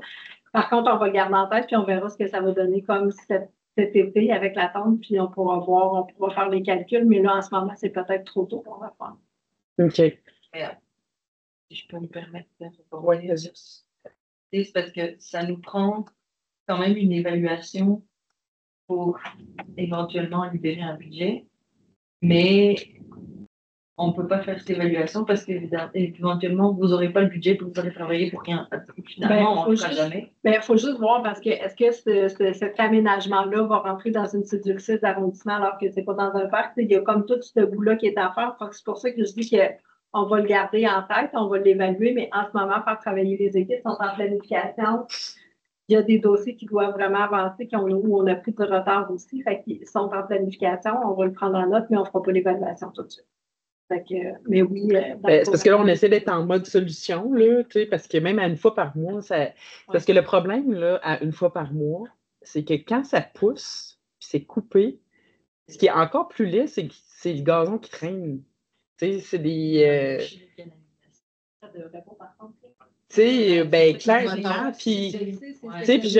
Par contre, on va garder en tête, puis on verra ce que ça va donner comme cet été avec l'attente, puis on pourra voir, on pourra faire les calculs, mais là, en ce moment, c'est peut-être trop tôt pour le faire. OK. Si je peux me permettre de Oui, vas-y. C'est parce que ça nous prend quand même une évaluation pour éventuellement libérer un budget, mais on ne peut pas faire cette évaluation parce qu'éventuellement, vous n'aurez pas le budget pour vous allez travailler pour rien. Finalement, on ne le fera jamais. Il faut juste voir parce que est-ce que cet aménagement-là va rentrer dans une séduction d'arrondissement alors que ce n'est pas dans un parc? Il y a comme tout ce bout-là qui est à faire. C'est pour ça que je dis qu'on va le garder en tête, on va l'évaluer, mais en ce moment, faire travailler les équipes sont en planification. Il y a des dossiers qui doivent vraiment avancer, où on a pris de retard aussi, fait qu'ils sont en planification, on va le prendre en note, mais on ne fera pas l'évaluation tout de suite. Fait que, mais oui. C'est parce que là, on essaie d'être en mode solution, là, parce que même à une fois par mois, parce que le problème, là, à une fois par mois, c'est que quand ça pousse, puis c'est coupé, ce qui est encore plus laid, c'est le gazon qui traîne. C'est des. Ça devrait pas, par contre. Tu sais, clairement, puis c'était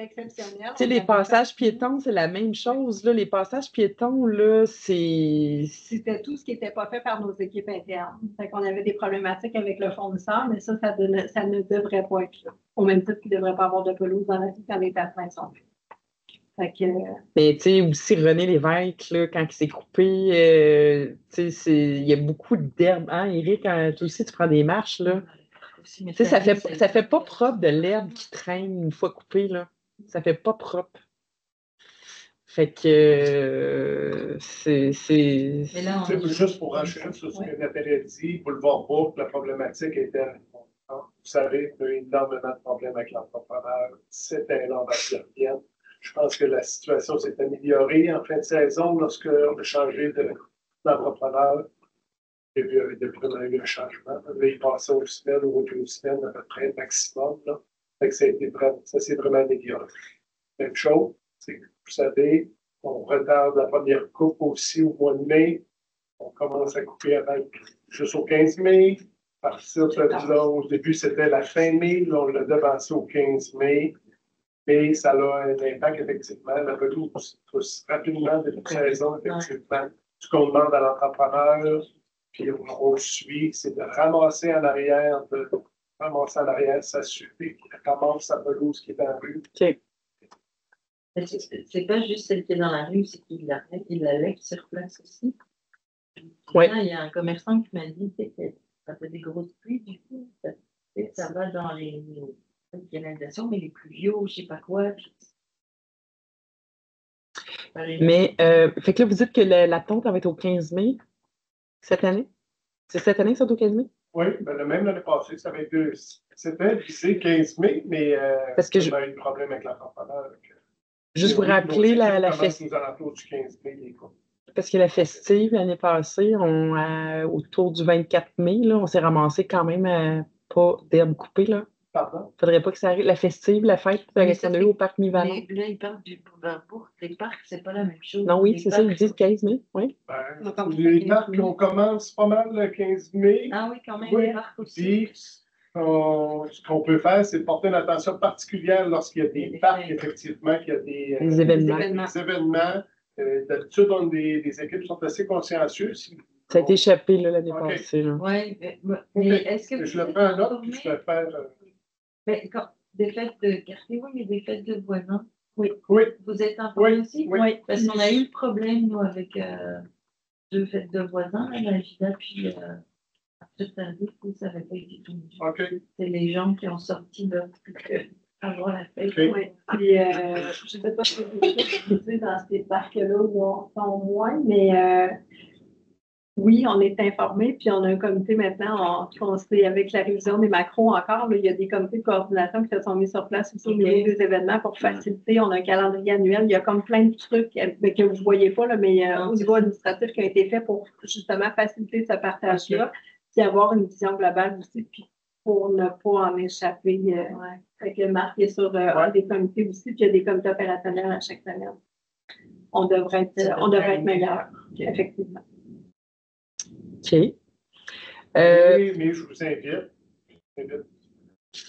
exceptionnel. Tu sais, les passages piétons, c'est la même chose, là. Les passages piétons, là, c'était tout ce qui n'était pas fait par nos équipes internes. Fait qu'on avait des problématiques avec le fournisseur, mais ça ne devrait pas être là. Au même titre qu'il ne devrait pas avoir de pelouse dans la vie quand les patins sont faits. Mais tu sais, aussi René Lévesque, là, quand il s'est coupé, il y a beaucoup d'herbe. Hein, Éric, toi aussi, tu prends des marches, là. Ça fait pas propre de l'herbe qui traîne une fois coupée, là. Ça fait pas propre. Fait que Mais là, on Juste pour enchaîner sur ce que Nathalie a dit, Boulevard Bourg, la problématique était importante. Vous savez, il y a eu énormément de problèmes avec l'entrepreneur. C'était un ambassadeur. Je pense que la situation s'est améliorée en fin de saison lorsqu'on a changé d'entrepreneur. Depuis qu'on a eu un changement. Là, il passait aux semaines ou aux 2 semaines à peu près maximum. Là. Fait que ça s'est vraiment amélioré. Même chose, c'est que vous savez, on retarde la première coupe aussi au mois de mai. On commence à couper juste au 15 mai. À partir de là, au début, c'était la fin mai. Là, on l'a devancé au 15 mai. Mais ça a un impact, effectivement. La pelouse pousse rapidement début de saison, effectivement. Ce qu'on demande à l'entrepreneur, puis on suit, c'est de ramasser en arrière, s'assurer qu'il ramasse sa pelouse qui est en rue. OK. C'est pas juste celle qui est dans la rue, c'est qu'il la lève sur place aussi. Oui. Il y a un commerçant qui m'a dit que ça fait des grosses pluies, du coup, ça va dans les canalisations, mais les plus vieux, je sais pas quoi. Mais, fait que là, vous dites que la tonte va être au 15 mai cette année? C'est cette année, ça, au 15 mai? Oui, ben, même l'année passée, ça avait été. C'était visé 15 mai, mais parce que on a eu des problèmes avec l'entrepreneur. Juste vous rappeler la festive. Aux alentours du 15 mai, les quoi. Parce que la festive, l'année passée, autour du 24 mai, là, on s'est ramassé quand même pas d'herbe coupée. Là. Pardon? Faudrait pas que ça arrive. La festive, la fête qu'on a eu au parc Mivalon. Là, ils parlent du boulevard Bourg. Les parcs, c'est pas la même chose. Non, oui, c'est ça, ils disent 15 mai. Oui. Ben, les parcs, on commence pas mal le 15 mai. Ah oui, quand même, oui. les parcs aussi. Puis, ce qu'on peut faire, c'est porter une attention particulière lorsqu'il y a des parcs, effectivement, qu'il y a des événements. Des événements. D'habitude, des équipes sont assez consciencieuses. Ça a été échappé l'année passée. Oui, mais est-ce que je le prends en note, puis je vais faire. Des fêtes de quartier, oui, mais des fêtes de voisins. Oui. Vous êtes informés aussi? Oui. Parce qu'on a eu le problème, nous, avec 2 fêtes de voisins, la Gida, puis après ça dit que ça n'avait pas été tout. OK. C'est les gens qui ont sorti là avant la fête. Okay. Oui. Puis, je ne sais pas si vous êtes dans ces parcs-là où on sont moins, mais oui, on est informés, puis on a un comité maintenant, on sait avec la révision des macros encore, là, il y a des comités de coordination qui se sont mis sur place aussi au niveau des événements pour faciliter. On a un calendrier annuel, il y a comme plein de trucs que vous ne voyez pas, là, mais au niveau administratif qui a été fait pour justement faciliter ce partage-là, puis avoir une vision globale aussi, puis pour ne pas en échapper. Fait que Marc est sur des comités aussi, puis il y a des comités opérationnels à chaque semaine. On devrait être meilleur, effectivement. OK. Mais je vous invite,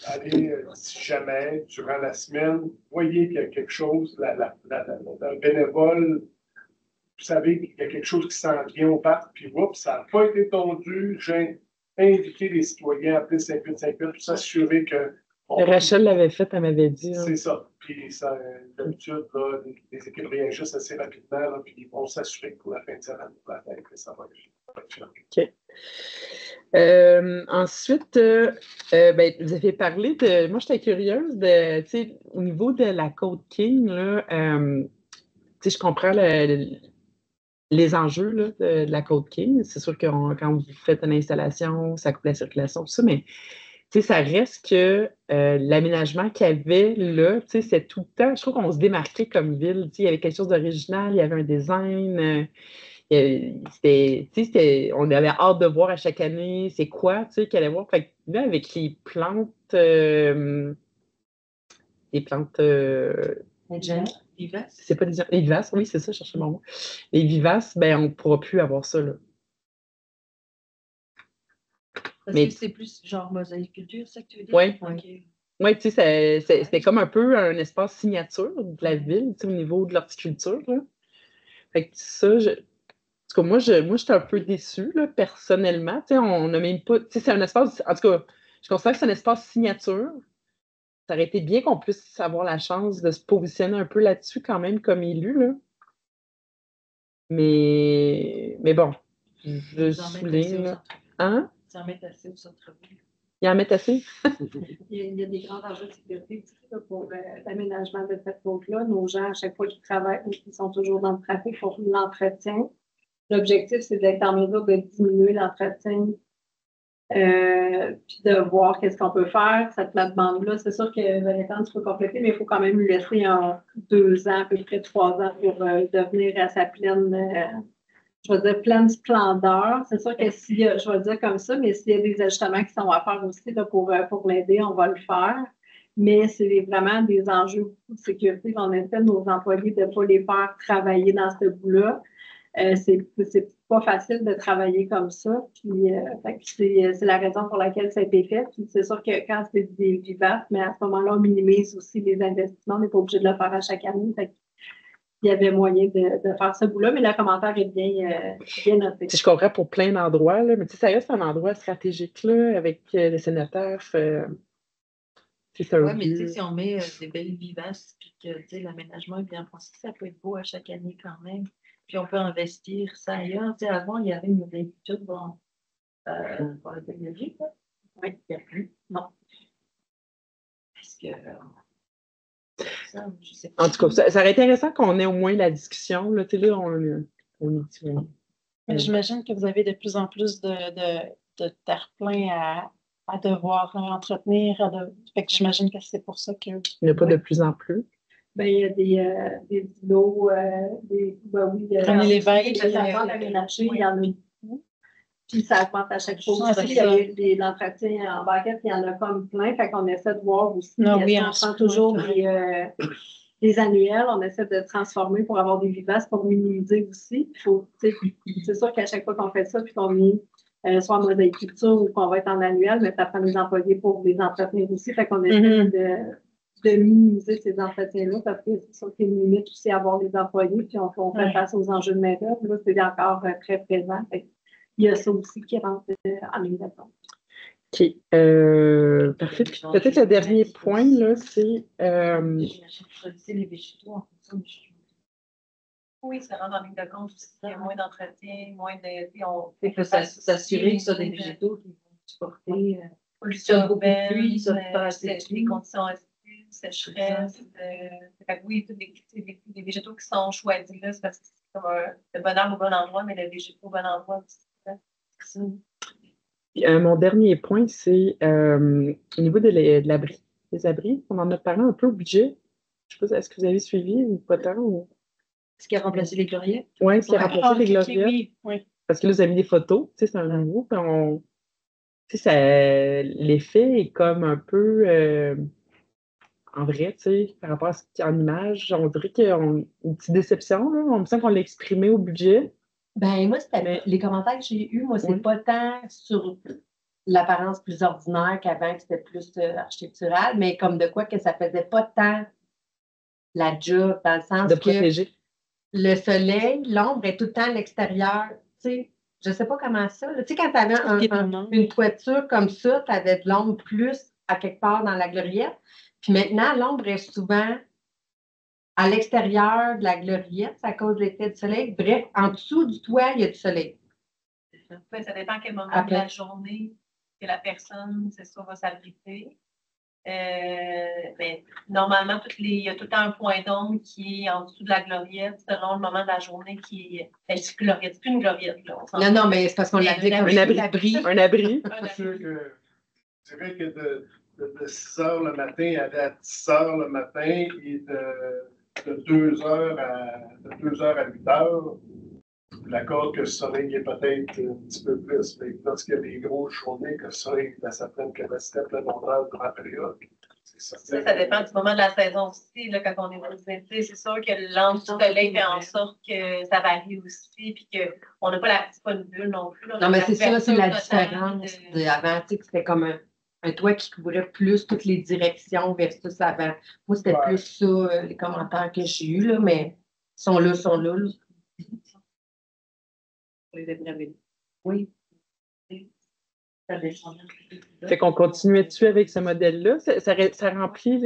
allez, si jamais, durant la semaine, voyez qu'il y a quelque chose, le bénévole, vous savez qu'il y a quelque chose qui s'en vient au parc, puis ça n'a pas été tondu. J'ai invité les citoyens à appeler 5858 pour s'assurer que. Rachel l'avait fait, elle m'avait dit. C'est ça. Puis d'habitude, les équipes réagissent assez rapidement, là, puis ils vont s'assurer que pour la fin de semaine, pour la fin, que ça va être fait. OK. Ensuite, vous avez parlé de. Moi, j'étais curieuse de, au niveau de la Côte King, là, je comprends les enjeux là, de la Côte King. C'est sûr que quand vous faites une installation, ça coupe la circulation, tout ça, mais ça reste que l'aménagement qu'il y avait là, c'est tout le temps. Je trouve qu'on se démarquait comme ville. Il y avait quelque chose d'original, il y avait un design. On avait hâte de voir à chaque année c'est quoi qu'il allait voir. Fait que là, avec les plantes, vivaces. C'est pas les vivaces, oui, c'est ça, je cherchais mon mot. Les vivaces, on ne pourra plus avoir ça. Là. Parce que c'est plus genre mosaïculture, ça que tu veux dire? Oui. Okay. Oui, c'était comme un peu un espace signature de la ville, au niveau de l'horticulture. Là. Fait que ça, moi, j'étais un peu déçue, là, personnellement. On n'a même pas. C'est un espace. En tout cas, je considère que c'est un espace signature. Ça aurait été bien qu'on puisse avoir la chance de se positionner un peu là-dessus, quand même, comme élu. Là. Mais bon, je souligne. Hein? Ça en met assez au centre-ville. Il en met assez? Il y a des grands enjeux de sécurité aussi, là, pour l'aménagement de cette route-là. Nos gens, à chaque fois qu'ils travaillent, ils sont toujours dans le trafic pour l'entretien. L'objectif, c'est d'être en mesure de diminuer l'entretien, puis de voir qu'est-ce qu'on peut faire. Cette plate-bande-là, c'est sûr que Valentin, tu peux compléter, mais il faut quand même lui laisser 2 ans, à peu près 3 ans pour devenir à sa pleine, je vais dire, pleine splendeur. C'est sûr que s'il y a, je vais le dire comme ça, mais s'il y a des ajustements qui sont à faire aussi là, pour l'aider, on va le faire. Mais c'est vraiment des enjeux de sécurité. On essaie de nos employés de ne pas les faire travailler dans ce bout-là. C'est pas facile de travailler comme ça. Puis, c'est la raison pour laquelle ça a été fait. Puis c'est sûr que quand c'est des vivaces, mais à ce moment-là, on minimise aussi les investissements. On n'est pas obligé de le faire à chaque année. Il y avait moyen de faire ce bout-là, mais le commentaire est bien noté. Je comprends pour plein d'endroits, là, mais ça reste un endroit stratégique là, avec les sénateurs. C'est un Oui, mais lieu. si on met des belles vivaces puis que l'aménagement est bien pensé, ça peut être beau à chaque année quand même. Puis on peut investir ça ailleurs. Avant, il y avait une habitude pour la technologie. Oui, il n'y a plus. Non. Parce que ça, je sais pas. En tout cas, ça aurait été intéressant qu'on ait au moins la discussion. Là, là on est dit. Mais j'imagine que vous avez de plus en plus de terre-plein à devoir entretenir. Fait que j'imagine que c'est pour ça que. Il n'y en a pas de plus en plus. Ben, il y a des îlots, oui, René Lévesque, ça augmente aménagé, il y en a beaucoup. Puis ça augmente à chaque fois. Ouais, Il y a l'entretien en banquette, il y en a comme plein. Fait qu'on essaie de voir aussi. Oui, on prend toujours des annuels, on essaie de transformer pour avoir des vivaces pour minimiser aussi. C'est sûr qu'à chaque fois qu'on fait ça, puis qu'on est soit en mosaïculture ou qu'on va être en annuel, mais ça prend des employés pour les entretenir aussi. Fait qu'on essaie de minimiser ces entretiens-là parce que c'est sûr qu'il y a une limite aussi à avoir des employés, puis on fait face aux enjeux de main-d'œuvre. Là, c'est encore très présent. Il y a ça aussi qui rentre en ligne de compte. OK. Parfait. Puis peut-être le dernier point, là, c'est. Les végétaux en fonction du chou. Oui, ça rentre en ligne de compte aussi. Il y a moins d'entretien, moins de. Il faut s'assurer que ce soit des végétaux qui vont supporter. Pollution urbaine, les conditions sécheresse. Oui, tous les végétaux qui sont choisis là, c'est parce que c'est comme le bon arbre au bon endroit, mais le végétaux au bon endroit aussi. Mon dernier point, c'est au niveau de l'abri. Les abris, on en a parlé un peu au budget. Je ne sais pas, est-ce que vous avez suivi ou pas tant? Ou... Est-ce qu'il a remplacé les gloriettes? Oui, est-ce qu'il a remplacé les gloriettes? Oui. Parce que là, vous avez mis des photos, c'est un nouveau. L'effet est comme un peu en vrai, par rapport à ce qu'il y a en image. On dirait qu'il y a une petite déception. Là. On me sent qu'on l'a exprimé au budget. Ben moi, les commentaires que j'ai eus, moi, c'est pas tant sur l'apparence plus ordinaire qu'avant, que c'était plus architectural, mais comme de quoi que ça faisait pas tant la job, dans le sens de que protéger. Le soleil, l'ombre est tout le temps à l'extérieur. Tu sais, je sais pas comment ça. Tu sais, quand tu avais une toiture comme ça, tu avais de l'ombre plus à quelque part dans la gloriette. Puis maintenant, l'ombre est souvent à l'extérieur de la gloriette, c'est à cause de l'effet du soleil. Bref, en dessous du toit, il y a du soleil. Oui, ça dépend à quel moment de la journée que la personne, c'est ça, va s'abriter. Normalement, il y a tout le temps un point d'ombre qui est en dessous de la gloriette selon le moment de la journée qui est. C'est plus gloriette, c'est plus une gloriette. Là, non, mais c'est parce qu'on l'a dit comme un abri. Un abri. Je dirais que de 6 heures le matin à 10 heures le matin et de 2 heures à 8 heures, l'accord que le soleil est peut-être un petit peu plus. Mais lorsqu'il y a des grosses journées, que le soleil est à sa pleine capacité, à pleine hauteur pour la période. Ça dépend du moment de la saison aussi. Là, quand on est aux étés, c'est sûr que l'angle du soleil fait en sorte que ça varie aussi, puis qu'on n'a pas c'est pas une bulle non plus. Là, non, mais c'est ça, c'est la différence d'avant. Tu sais, que c'était comme un toit qui couvrait plus toutes les directions versus avant. Moi, c'était plus ça, les commentaires que j'ai eus, là, mais sont là. Oui. Fait qu'on continue dessus avec ce modèle-là. Ça remplit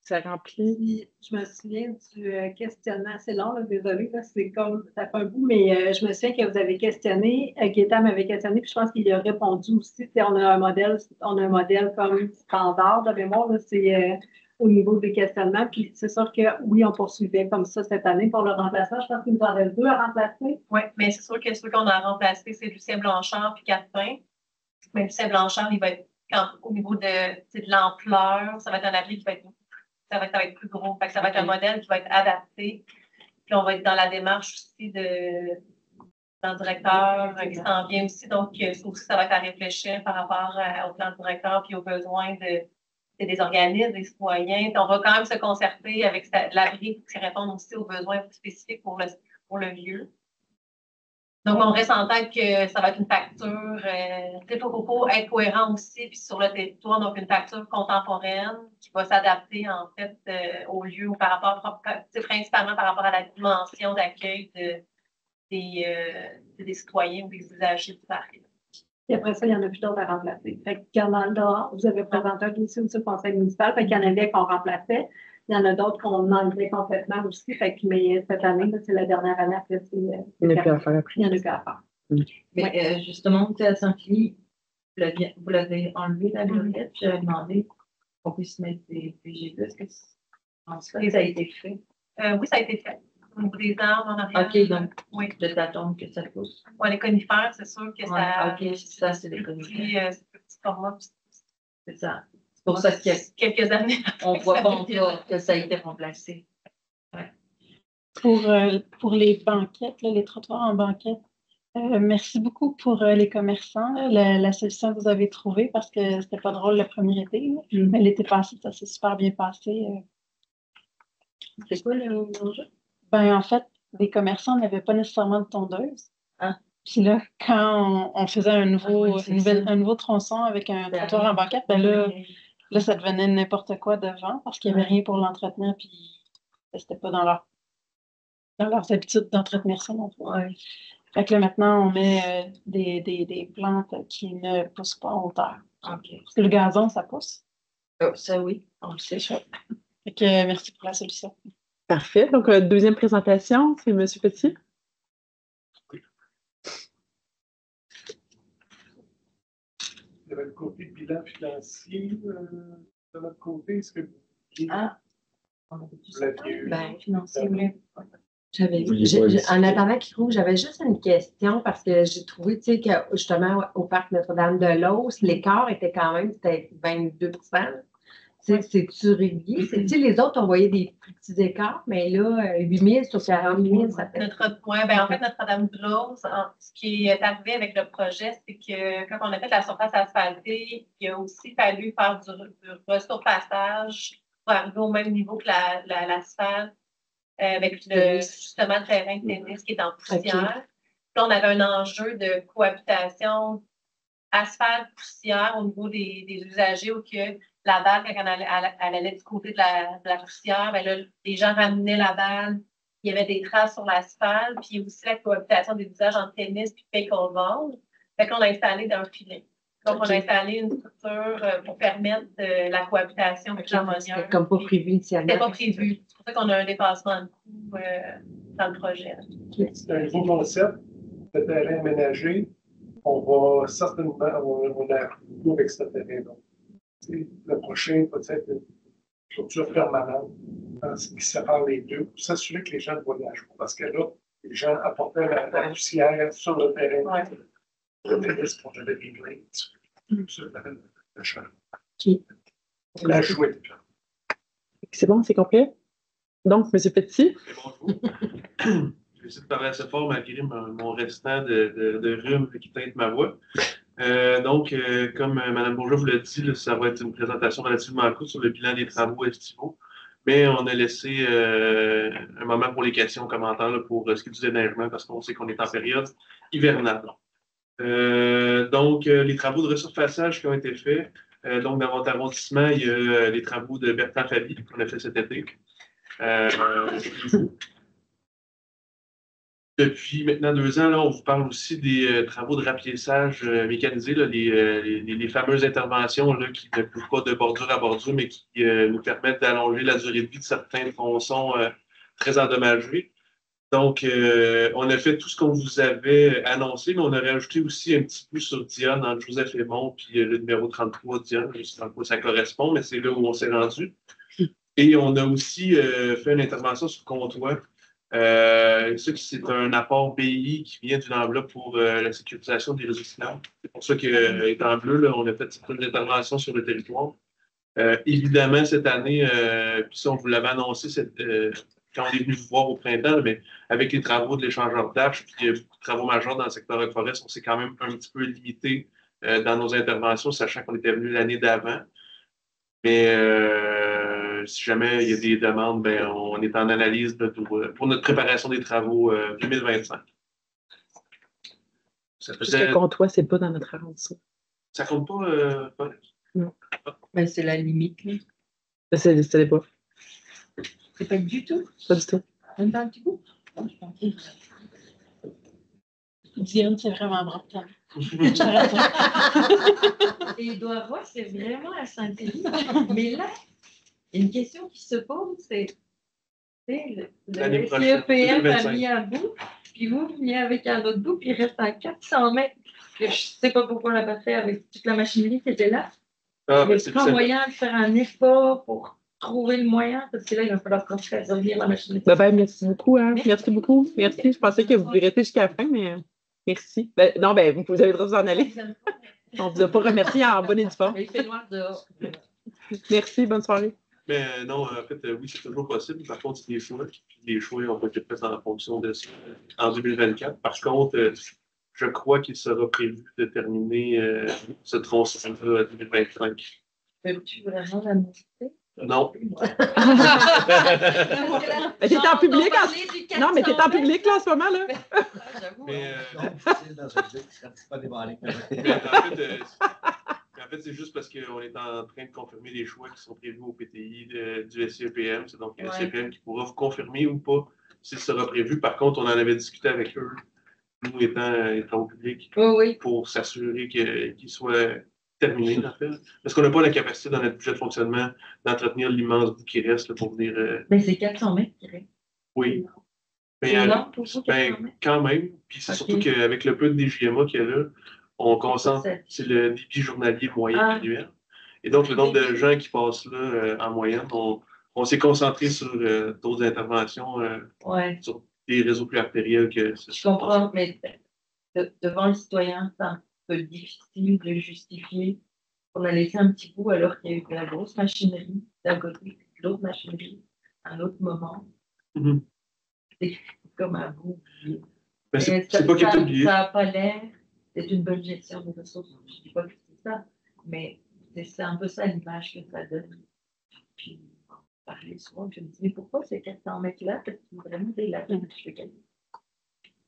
C'est rempli. Puis, je me souviens du questionnaire. C'est long, là, désolé, là, c'est comme ça fait un bout, mais je me souviens que vous avez questionné, Gaétan m'avait questionné, puis je pense qu'il a répondu aussi. On a un modèle comme standard de mémoire, là, c'est au niveau des questionnements. Puis c'est sûr que oui, on poursuivait comme ça cette année pour le remplacement. Je pense qu'il nous en reste 2 à remplacer. Oui, mais c'est sûr que ceux qu'on a remplacés, c'est Lucien Blanchard puis Catherine. Mais Lucien Blanchard, il va être au niveau de l'ampleur, ça va être un abri qui va être ça va être plus gros. Fait que ça va être un modèle qui va être adapté. Puis on va être dans la démarche aussi d'un directeur qui s'en vient aussi. Donc, ça aussi, ça va être à réfléchir par rapport au plan directeur puis aux besoins des organismes, des citoyens. Puis on va quand même se concerter avec l'abri qui répond aussi aux besoins spécifiques pour le lieu. Donc, on reste en tête que ça va être une facture. Il faut être cohérent aussi, puis sur le territoire, donc une facture contemporaine qui va s'adapter en fait au lieu ou par rapport, principalement par rapport à la dimension d'accueil des citoyens ou des usagers du parc. Et après ça, il n'y en a plus d'autres à remplacer. Fait que Canada, vous avez présenté un dossier aussi au conseil municipal, fait qu'il y en avait qu'on remplaçait. Il y en a d'autres qu'on enlevait complètement aussi. Fait que, mais cette année, là, c'est la dernière année après. Il n'y en a plus à faire après. Il n'y en a plus à faire. Mais justement, à Saint-Philippe, vous l'avez enlevé la violette, j'avais demandé qu'on puisse mettre des PG2. Est-ce que ça a été fait? Oui, ça a été fait. Au niveau des arbres, en arrière. OK, donc, oui. de t'attendre que ça pousse. Oui, les conifères, c'est sûr que ça. OK, ça, c'est des conifères. C'est petit format. C'est ça. C'est pour ça qu'il y a quelques années. On voit pas encore que ça a été remplacé. Ouais. Pour les banquettes, là, les trottoirs en banquette, merci beaucoup pour les commerçants, la solution que vous avez trouvée parce que c'était pas drôle le premier été, mais l'été passé, ça s'est super bien passé. C'est quoi l'enjeu? Ben, en fait, les commerçants n'avaient pas nécessairement de tondeuse. Ah. Puis là, quand on faisait un nouveau tronçon avec un trottoir en banquette, ben là, ça devenait n'importe quoi devant parce qu'il n'y avait rien pour l'entretenir, puis c'était pas dans leurs habitudes d'entretenir ça non plus. Ouais. Fait que là, maintenant, on met des plantes qui ne poussent pas en hauteur. Okay. Parce que le gazon, ça pousse. Oh, ça, oui, on le sait. Fait que merci pour la solution. Parfait. Donc, deuxième présentation, c'est M. Petit. Il y avait le côté bilan financier de notre côté. Est-ce que vous l'aviez eu? Ben, financier, oui. En attendant qu'il trouve, j'avais juste une question parce que j'ai trouvé, tu sais, que justement, au parc Notre-Dame-de-Lose, l'écart était quand même peut-être 22%. C'est-tu régulier? Tu sais, les autres, on voyait des plus petits écarts, mais là, 8 000 sur 40 000, ça fait. En fait, Notre-Dame-de-Lose, ce qui est arrivé avec le projet, c'est que quand on a fait la surface asphaltée, il a aussi fallu faire du resurfaçage pour arriver au même niveau que l'asphalte. Avec justement le terrain de tennis qui est en poussière. Okay. Là, on avait un enjeu de cohabitation asphalte-poussière au niveau des usagers, où que la balle, quand elle allait du côté de la poussière, bien là, les gens ramenaient la balle, il y avait des traces sur l'asphalte, puis aussi la cohabitation des usages en tennis puis pickleball. Fait qu'on a installé d'un filet. Donc, on a installé une structure pour permettre la cohabitation harmonieuse. C'était comme pas prévu initialement. C'était pas prévu. C'est pour ça qu'on a un dépassement de coût dans le projet. C'est un nouveau concept de terrain aménagé. On va certainement on a beaucoup avec ce terrain. Donc, le prochain peut être une structure permanente qui sépare les deux pour s'assurer que les gens ne voyagent pas. Parce que là, les gens apportaient la poussière sur le terrain. Ouais. Le tennis pour le dégriller. La chambre. La chouette. C'est bon, c'est complet? Donc, M. Petit. Bonjour. Je vais essayer de parler assez fort malgré mon restant de rhume qui teinte ma voix. Comme Mme Bourgeois vous l'a dit, ça va être une présentation relativement courte sur le bilan des travaux estivaux. Mais on a laissé un moment pour les questions, commentaires là, pour ce qui est du déneigement, parce qu'on sait qu'on est en période hivernale. Les travaux de resurfaçage qui ont été faits. Dans votre arrondissement, il y a les travaux de Bertrand Fabi qu'on a fait cet été. Depuis maintenant 2 ans, là, on vous parle aussi des travaux de rapiessage mécanisé, là, les fameuses interventions là, qui ne couvrent pas de bordure à bordure, mais qui nous permettent d'allonger la durée de vie de certains tronçons très endommagés. Donc, on a fait tout ce qu'on vous avait annoncé, mais on a rajouté aussi un petit peu sur Dionne, entre Joseph Aymon, puis le numéro 33, Dionne. Je ne sais pas à quoi ça correspond, mais c'est là où on s'est rendu. Et on a aussi fait une intervention sur Comtois. Ça, c'est un apport BI qui vient d'une enveloppe pour la sécurisation des réseaux finaux. C'est pour ça qu'il est en bleu, là, on a fait certaines interventions sur le territoire. Évidemment, cette année, puis ça, on vous l'avait annoncé quand on est venu vous voir au printemps, là, mais avec les travaux de l'échangeur d'âge, puis il y a beaucoup de travaux majeurs dans le secteur de forest, on s'est quand même un petit peu limité dans nos interventions, sachant qu'on était venu l'année d'avant. Mais si jamais il y a des demandes, ben, on est en analyse là, pour notre préparation des travaux 2025. Ça Parce que Comtois, c'est pas dans notre arrondissement. Ça compte pas? Non. Ben, c'est la limite. Là. C'est pas. C'est pas du tout. Pas du tout. Même pas un petit coup. Diane, c'est vraiment important. Et Doirois, c'est vraiment à Saint-Élie. Mais là, il y a une question qui se pose, c'est le CEPM a mis un bout, puis vous venez avec un autre bout, puis il reste à 400 mètres. Je ne sais pas pourquoi on l'a pas fait avec toute la machinerie qui était là. Ah, mais c'est pas moyen de faire un effort pour trouver le moyen, parce que là, il va falloir qu'on fasse revenir la machinerie. Merci beaucoup. Hein. Merci beaucoup. Merci. Je pensais que vous restez jusqu'à la fin, mais merci. Non, vous avez le droit de vous en aller. On ne vous a pas remercié en bonne et due forme. Il fait noir dehors. Merci. Bonne soirée. Mais non, en fait, oui, c'est toujours possible. Par contre, c'est des choix. Les choix ont été faits en fonction de ça en 2024. Par contre, je crois qu'il sera prévu de terminer ce tronçon-là en 2025. Peux-tu vraiment l'annoncer? Non. T'es en public Non, mais t'es en public là en ce moment là. J'avoue. Mais, en fait, c'est juste parce qu'on est en train de confirmer les choix qui sont prévus au PTI du SCEPM. C'est donc le SCEPM qui pourra vous confirmer ou pas s'il sera prévu. Par contre, on en avait discuté avec eux, nous étant au public, pour s'assurer qu'il soit terminé, en fait. Parce qu'on n'a pas la capacité dans notre budget de fonctionnement d'entretenir l'immense bout qui reste là, pour venir. Mais c'est 400 mètres qui reste. Oui. Mais quand même. Puis c'est surtout qu'avec le peu de DGMA qu'il y a là, on concentre, c'est le débit journalier moyen annuel. Et donc, le nombre de gens qui passent là en moyenne, on s'est concentré sur d'autres interventions sur des réseaux plus artériels que ça. Je comprends, mais devant le citoyen, c'est un peu difficile de justifier qu'on a laissé un petit bout alors qu'il y a eu de la grosse machinerie d'un côté, de l'autre machinerie à un autre moment. Mm-hmm. C'est comme un bout. Mais c'est pas qu'il est oublié. Ça n'a pas l'air. C'est une bonne gestion des ressources. Je ne dis pas que c'est ça, mais c'est un peu ça l'image que ça donne. Puis, on parlait souvent, je me dis, mais pourquoi ces 400 mètres-là, parce qu'ils ont vraiment des lacunes, je fais calmer.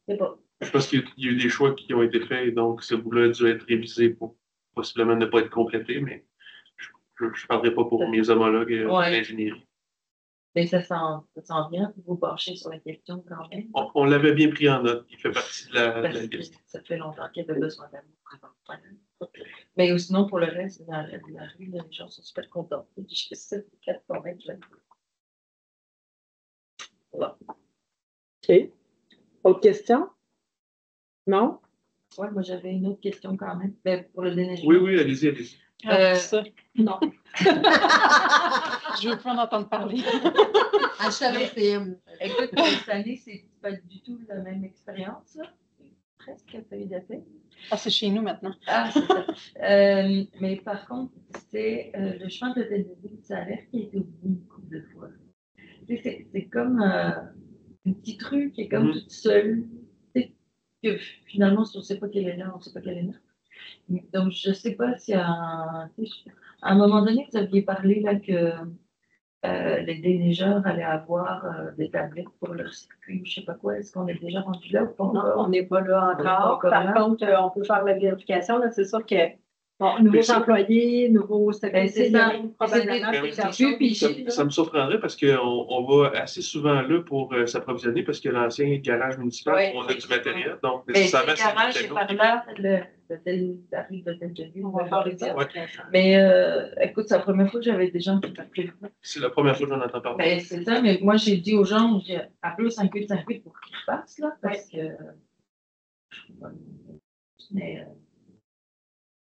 C'est pas. Je pense qu'il y a eu des choix qui ont été faits, et donc ce bout-là a dû être révisé pour possiblement ne pas être complété, mais je ne parlerai pas pour mes homologues d'ingénierie. Mais ça sent bien que vous penchez sur la question quand même. On l'avait bien pris en note. Il fait partie de la liste. Ça fait longtemps qu'il y avait besoin d'amour. Mais sinon, pour le reste, dans la rue, les gens sont super contents. Je sais 400 mètres là. Voilà. OK. Autre question? Non? Oui, moi j'avais une autre question quand même. Mais pour le déneigement. Oui, allez-y. Ça. Non. Je veux pas en entendre parler. À chaque Écoute, cette année, c'est pas du tout la même expérience. Presque feuille d'effet. Ah, c'est chez nous maintenant. Ah, c'est ça. Mais par contre, c'est le chemin de Téléville, ça a l'air qu'il a été oublié une couple de fois. C'est comme une petite rue qui est comme toute seule. Que finalement, si on ne sait pas qu'elle est là, on ne sait pas qu'elle est là. Donc, je ne sais pas si à un moment donné, vous aviez parlé là que les déneigeurs allaient avoir des tablettes pour leur circuit ou je ne sais pas quoi. Est-ce qu'on est déjà rendu là ou pas? Non, on n'est pas là encore. Par contre, on peut faire la vérification. C'est sûr que Bon, nouveaux ça- employés, nouveaux c'est ça. probablement. Mais plusieurs c'est- choses. puis ça me surprendrait parce qu'on va assez souvent là pour s'approvisionner parce que l'ancien garage municipal, Ouais, on a du matériel. Donc, Mais c'est nécessairement, le garage c'est est du par là, le tel On va faire les Ouais. Mais écoute, c'est la première fois que j'avais des gens qui m'appelaient. C'est la première fois que j'en entends parler. Ben, c'est ça, mais moi, j'ai dit aux gens, j'ai appelé au 5858 pour qu'ils passent, là, parce que. Mais.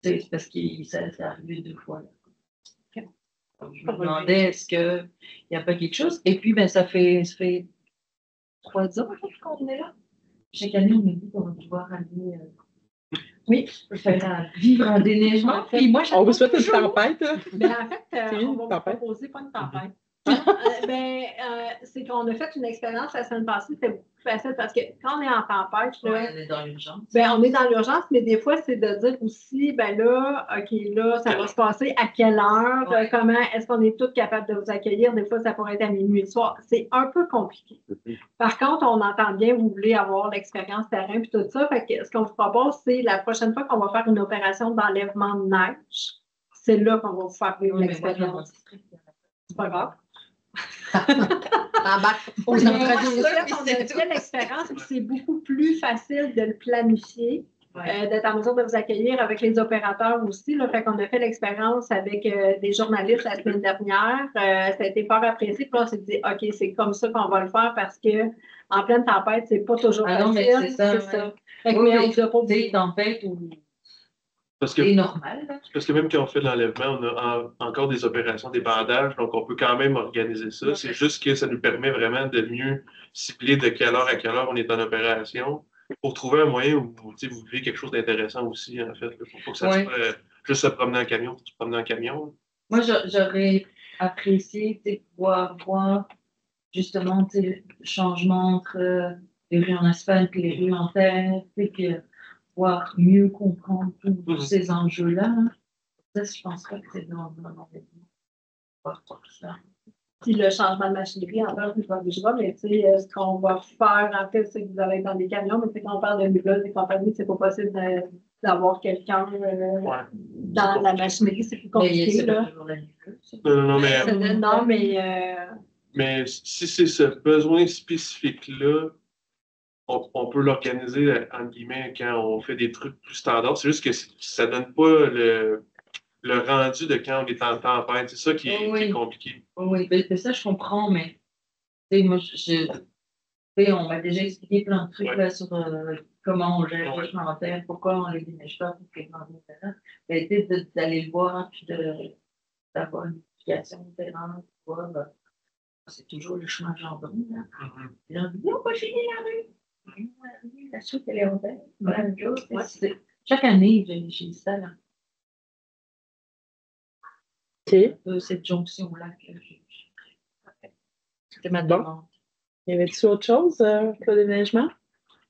C'est parce que ça est arrivé 2 fois, là. Je me demandais, est-ce qu'il n'y a pas quelque chose? Et puis, ben, ça fait 3 ans qu'on est là. Chaque année, on me dit qu'on va pouvoir aller. Oui, vivre en déneigement. Puis moi, On vous souhaite une toujours. tempête. Là. Mais en fait, C'est on une va vous tempête. proposer pas une tempête. C'est qu'on a fait une expérience la semaine passée, c'était beaucoup plus facile parce que quand on est en tempête, là, Ouais, on est dans l'urgence. on est dans l'urgence, mais des fois, c'est de dire aussi, ben là, OK, là, ça va se passer à quelle heure, Ouais. comment, est-ce qu'on est tous capables de vous accueillir? Des fois, ça pourrait être à minuit le soir. C'est un peu compliqué. Par contre, on entend bien, vous voulez avoir l'expérience terrain et tout ça. Fait que ce qu'on vous propose, c'est la prochaine fois qu'on va faire une opération d'enlèvement de neige, c'est là qu'on va vous faire vivre l'expérience. C'est pas grave. Aux Mais entreprises. en fait, on a fait l'expérience et c'est beaucoup plus facile de le planifier, d'être en mesure de vous accueillir avec les opérateurs aussi. Là. Fait qu'on a fait l'expérience avec des journalistes la semaine dernière. Ça a été fort apprécié. Puis là, on s'est dit, OK, c'est comme ça qu'on va le faire parce que en pleine tempête, c'est pas toujours facile. Non, mais c'est ça. Fait que, mais on vous a pas oublié. Des tempêtes ou Parce que, c'est normal. Là. parce que même quand on fait de l'enlèvement, on a encore des opérations, des bandages, donc on peut quand même organiser ça. C'est juste que ça nous permet vraiment de mieux cibler de quelle heure à quelle heure on est en opération pour trouver un moyen où vous vivez quelque chose d'intéressant aussi, en fait. Il faut que ça soit juste se promener en camion, se promener en camion. Moi, j'aurais apprécié pouvoir voir justement le changement entre les rues en asphalte et les rues en terre, pouvoir mieux comprendre tous ces enjeux-là. Hein. Ça, je pense pas que c'est dans ça. Puis le changement de machinerie, en fait, je vois, mais ce qu'on va faire, en fait, c'est que vous allez être dans des camions, mais quand on parle de bureaux des compagnies, c'est pas possible d'avoir quelqu'un dans la machinerie, c'est plus compliqué. Là. Non, mais si c'est ce besoin spécifique-là, on peut l'organiser, entre guillemets, quand on fait des trucs plus standards. C'est juste que ça ne donne pas le rendu de quand on est en tempête. C'est ça qui est compliqué. Oui, mais ça, je comprends, mais moi, on m'a déjà expliqué plein de trucs là, sur comment on gère les chemins en terre, pourquoi on les déneige pas, pour que d'aller le voir, puis d'avoir une explication différente, c'est toujours le chemin jambon. Là. Puis on dit, on va finir la rue. La suite, elle est en terre. Chaque année, j'ai ça là. Cette jonction-là. C'était ma demande. Y avait-tu autre chose pour le déneigement?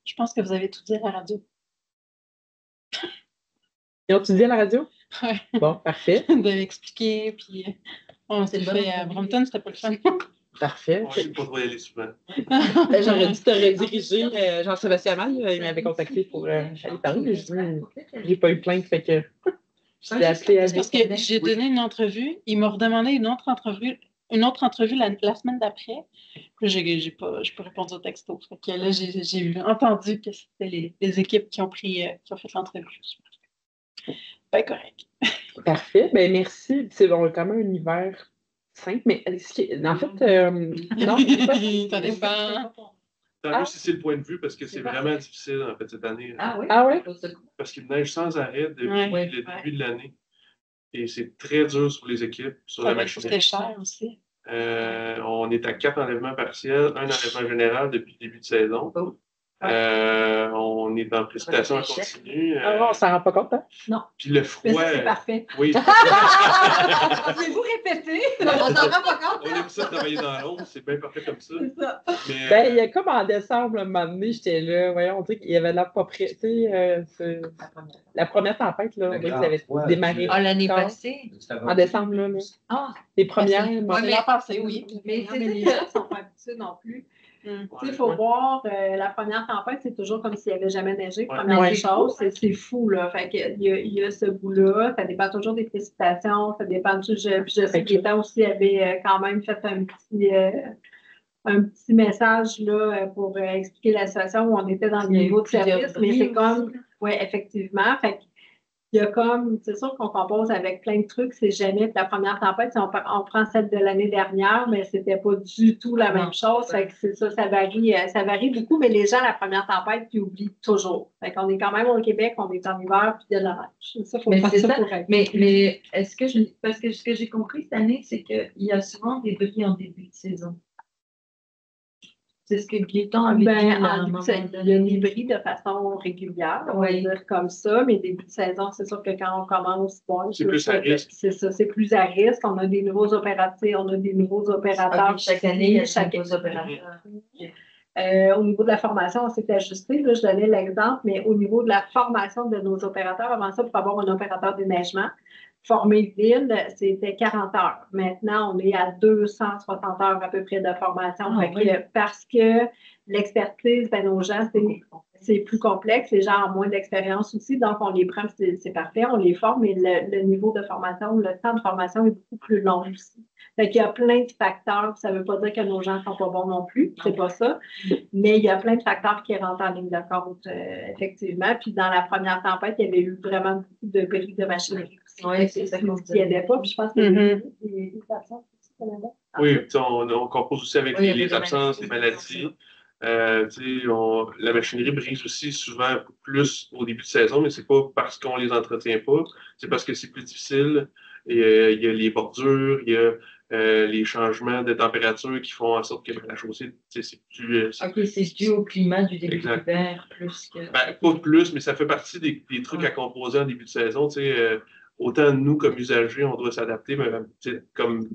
Je pense que vous avez tout dit à la radio. Ils ont-tu dit à la radio? Oui. Bon, parfait. De l'expliquer, puis on s'est fait à Brompton, c'était pas le fun. Parfait. Je ne sais pas trop y aller souvent. J'aurais dû te rediriger. Jean-Sébastien Mal, il m'avait contacté pour aller parler, mais je dis, j'ai pas eu plainte, fait que je l'ai appelé à parce que j'ai donné une entrevue, il m'a redemandé une autre entrevue la semaine d'après. Puis j'ai pas répondu au texto. Fait que là, j'ai entendu que c'était les équipes qui ont fait l'entrevue. Ben correct. Parfait. Ben merci. C'est bon, quand même un hiver simple, mais en fait, non, ça dépend. Tant mieux si c'est le point de vue, parce que c'est vraiment difficile, en fait, cette année. Ah oui? Ah ouais? Parce qu'il neige sans arrêt depuis le début de l'année. Et c'est très dur sur les équipes, sur la machinerie. C'était cher aussi. On est à 4 enlèvements partiels, un enlèvement général depuis le début de saison. On est en précipitation en continu. On s'en rend pas compte, hein? Non. Puis le froid. Mais ça, c'est parfait. Oui. Pouvez-vous répéter? On s'en rend pas compte. On aime ça travailler dans l'ombre, c'est bien parfait comme ça. C'est ça. Mais, il y a comme en décembre, un moment donné, j'étais là, voyons, on dirait qu'il y avait l'air pas prêt. Tu sais, la première tempête, là, vous avez démarré. Ah, l'année passée? En décembre, là. Ah! Les premières. L'an passé, oui. Mais les gens ne sont pas habitués non plus. Il faut voir, la première tempête, c'est toujours comme s'il n'y avait jamais neigé. Ouais. Première Ouais. des choses, c'est fou, là. Fait qu'il il y a ce bout-là. Ça dépend toujours des précipitations. Ça dépend du. Je sais que l'État aussi avait quand même fait un petit message là, pour expliquer la situation où on était dans le Il y a eu niveau de plusieurs service, mais bris c'est aussi, comme. là. Oui, effectivement. Fait il y a comme, c'est sûr qu'on compose avec plein de trucs, c'est jamais la première tempête, si on prend celle de l'année dernière, mais c'était pas du tout la même chose. Fait que c'est ça, ça varie beaucoup, mais les gens, la première tempête, ils oublient toujours. Fait qu'on est quand même au Québec, on est en hiver, puis il y a de la neige. Ça, faut Mais pas c'est ça ça. pour être. Mais est-ce que parce que ce que j'ai compris cette année, c'est qu'il y a souvent des bris en début de saison. C'est ce que Gaëtan avait dit là, à un moment Il y a des bris de façon régulière, on va Oui. dire comme ça, mais début de saison, c'est sûr que quand on commence, bon, C'est plus à risque. c'est ça, c'est plus à risque. On a des nouveaux opérateurs, Ok, chaque année, il y a chaque- des nouveaux opérateurs. Ok. Au niveau de la formation, on s'est ajusté. Là, je donnais l'exemple, mais au niveau de la formation de nos opérateurs, avant ça, pour avoir un opérateur déneigement, formé ville, c'était 40 heures. Maintenant, on est à 260 heures à peu près de formation. Ah, Fait oui. que, parce que l'expertise, nos gens, c'est plus complexe. Les gens ont moins d'expérience aussi, donc on les prend, c'est parfait, on les forme, mais le niveau de formation, le temps de formation est beaucoup plus long aussi. Fait qu'il y a plein de facteurs. Ça ne veut pas dire que nos gens ne sont pas bons non plus, c'est pas ça. Mais il y a plein de facteurs qui rentrent en ligne de compte, effectivement. Puis dans la première tempête, il y avait eu vraiment beaucoup de bris de machinerie aussi. Oui, c'est ça qu'on Il n'y avait pas. Puis je pense qu'il y avait des absences aussi, quand même. Oui, puis on compose aussi avec Oui, il y avait les des absences, les maladies. maladies. La machinerie brise aussi souvent plus au début de saison, mais c'est pas parce qu'on les entretient pas, c'est parce que c'est plus difficile. Et, il y a les bordures, il y a les changements de température qui font en sorte que la chaussée, c'est plus. Ok, c'est dû au climat du début de Exact. l'hiver plus que. Ben, pas plus, mais ça fait partie des trucs à composer en début de saison. Autant nous, comme usagers, on doit s'adapter, mais comme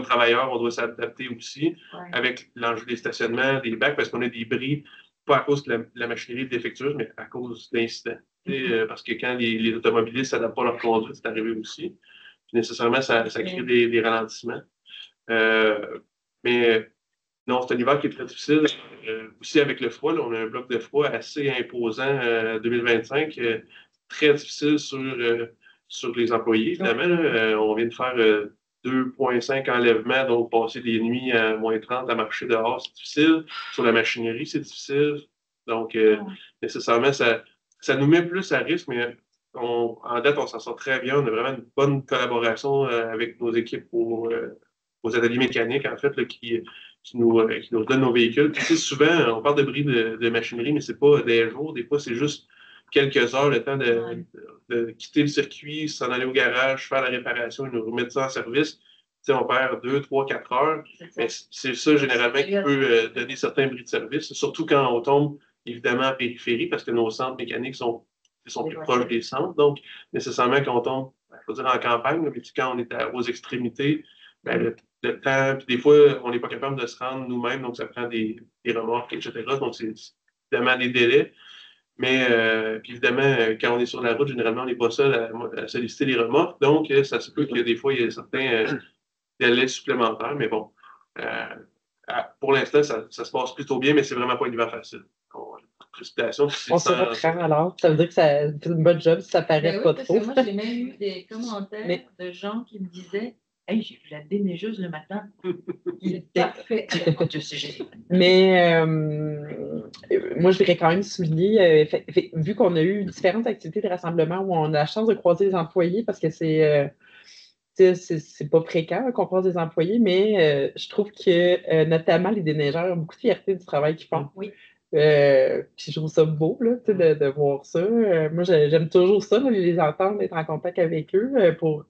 travailleurs, on doit s'adapter aussi Ouais. avec l'enjeu des stationnements, des bacs, parce qu'on a des bris, pas à cause que la machinerie est défectueuse, mais à cause d'incidents. Parce que quand les automobilistes ne s'adaptent pas à leur conduite, c'est arrivé aussi. Puis nécessairement, ça crée des ralentissements. Mais non, c'est un hiver qui est très difficile. Aussi avec le froid, là, on a un bloc de froid assez imposant 2025, très difficile sur les employés, évidemment. Là. On vient de faire 2,5 enlèvements, donc passer des nuits à moins 30 à marcher dehors, c'est difficile. Sur la machinerie, c'est difficile. Donc, nécessairement, ça nous met plus à risque, mais en date, on s'en sort très bien. On a vraiment une bonne collaboration avec nos équipes aux ateliers mécaniques, en fait, là, qui nous donnent nos véhicules. Tu sais, souvent, on parle de bris de machinerie, mais c'est pas des jours. Des fois, c'est juste quelques heures, le temps de quitter le circuit, s'en aller au garage, faire la réparation et nous remettre ça en service. Tu sais, on perd 2, 3, 4 heures. Mais c'est ça, généralement, qui peut donner certains bris de service, surtout quand on tombe, évidemment, en périphérie, parce que nos centres mécaniques sont plus proches des centres. Donc, nécessairement, quand on tombe, je veux dire en campagne, mais quand on est aux extrémités, ben, le temps, puis des fois, on n'est pas capable de se rendre nous-mêmes, donc ça prend des remorques, etc. Donc, c'est évidemment des délais. Mais puis évidemment, quand on est sur la route, généralement, on n'est pas seul à solliciter les remorques. Donc, ça se peut que des fois, il y a certains délais supplémentaires. Mais bon, pour l'instant, ça se passe plutôt bien, mais c'est vraiment pas un hiver facile. Précipitation, On se reprend alors. Ça veut dire que ça fait une bonne job si ça paraît Ben oui, pas parce trop. que moi, j'ai même eu des commentaires de gens qui me disaient Hey, j'ai vu la déneigeuse le matin. Il est parfait. Mais moi, je voudrais quand même souligner, vu qu'on a eu différentes activités de rassemblement où on a la chance de croiser les employés parce que c'est pas fréquent qu'on croise des employés, mais je trouve que notamment les déneigeurs ont beaucoup de fierté du travail qu'ils font. Oui. Puis je trouve ça beau là, de voir ça. Moi, j'aime toujours ça, là, les entendre, être en contact avec eux pour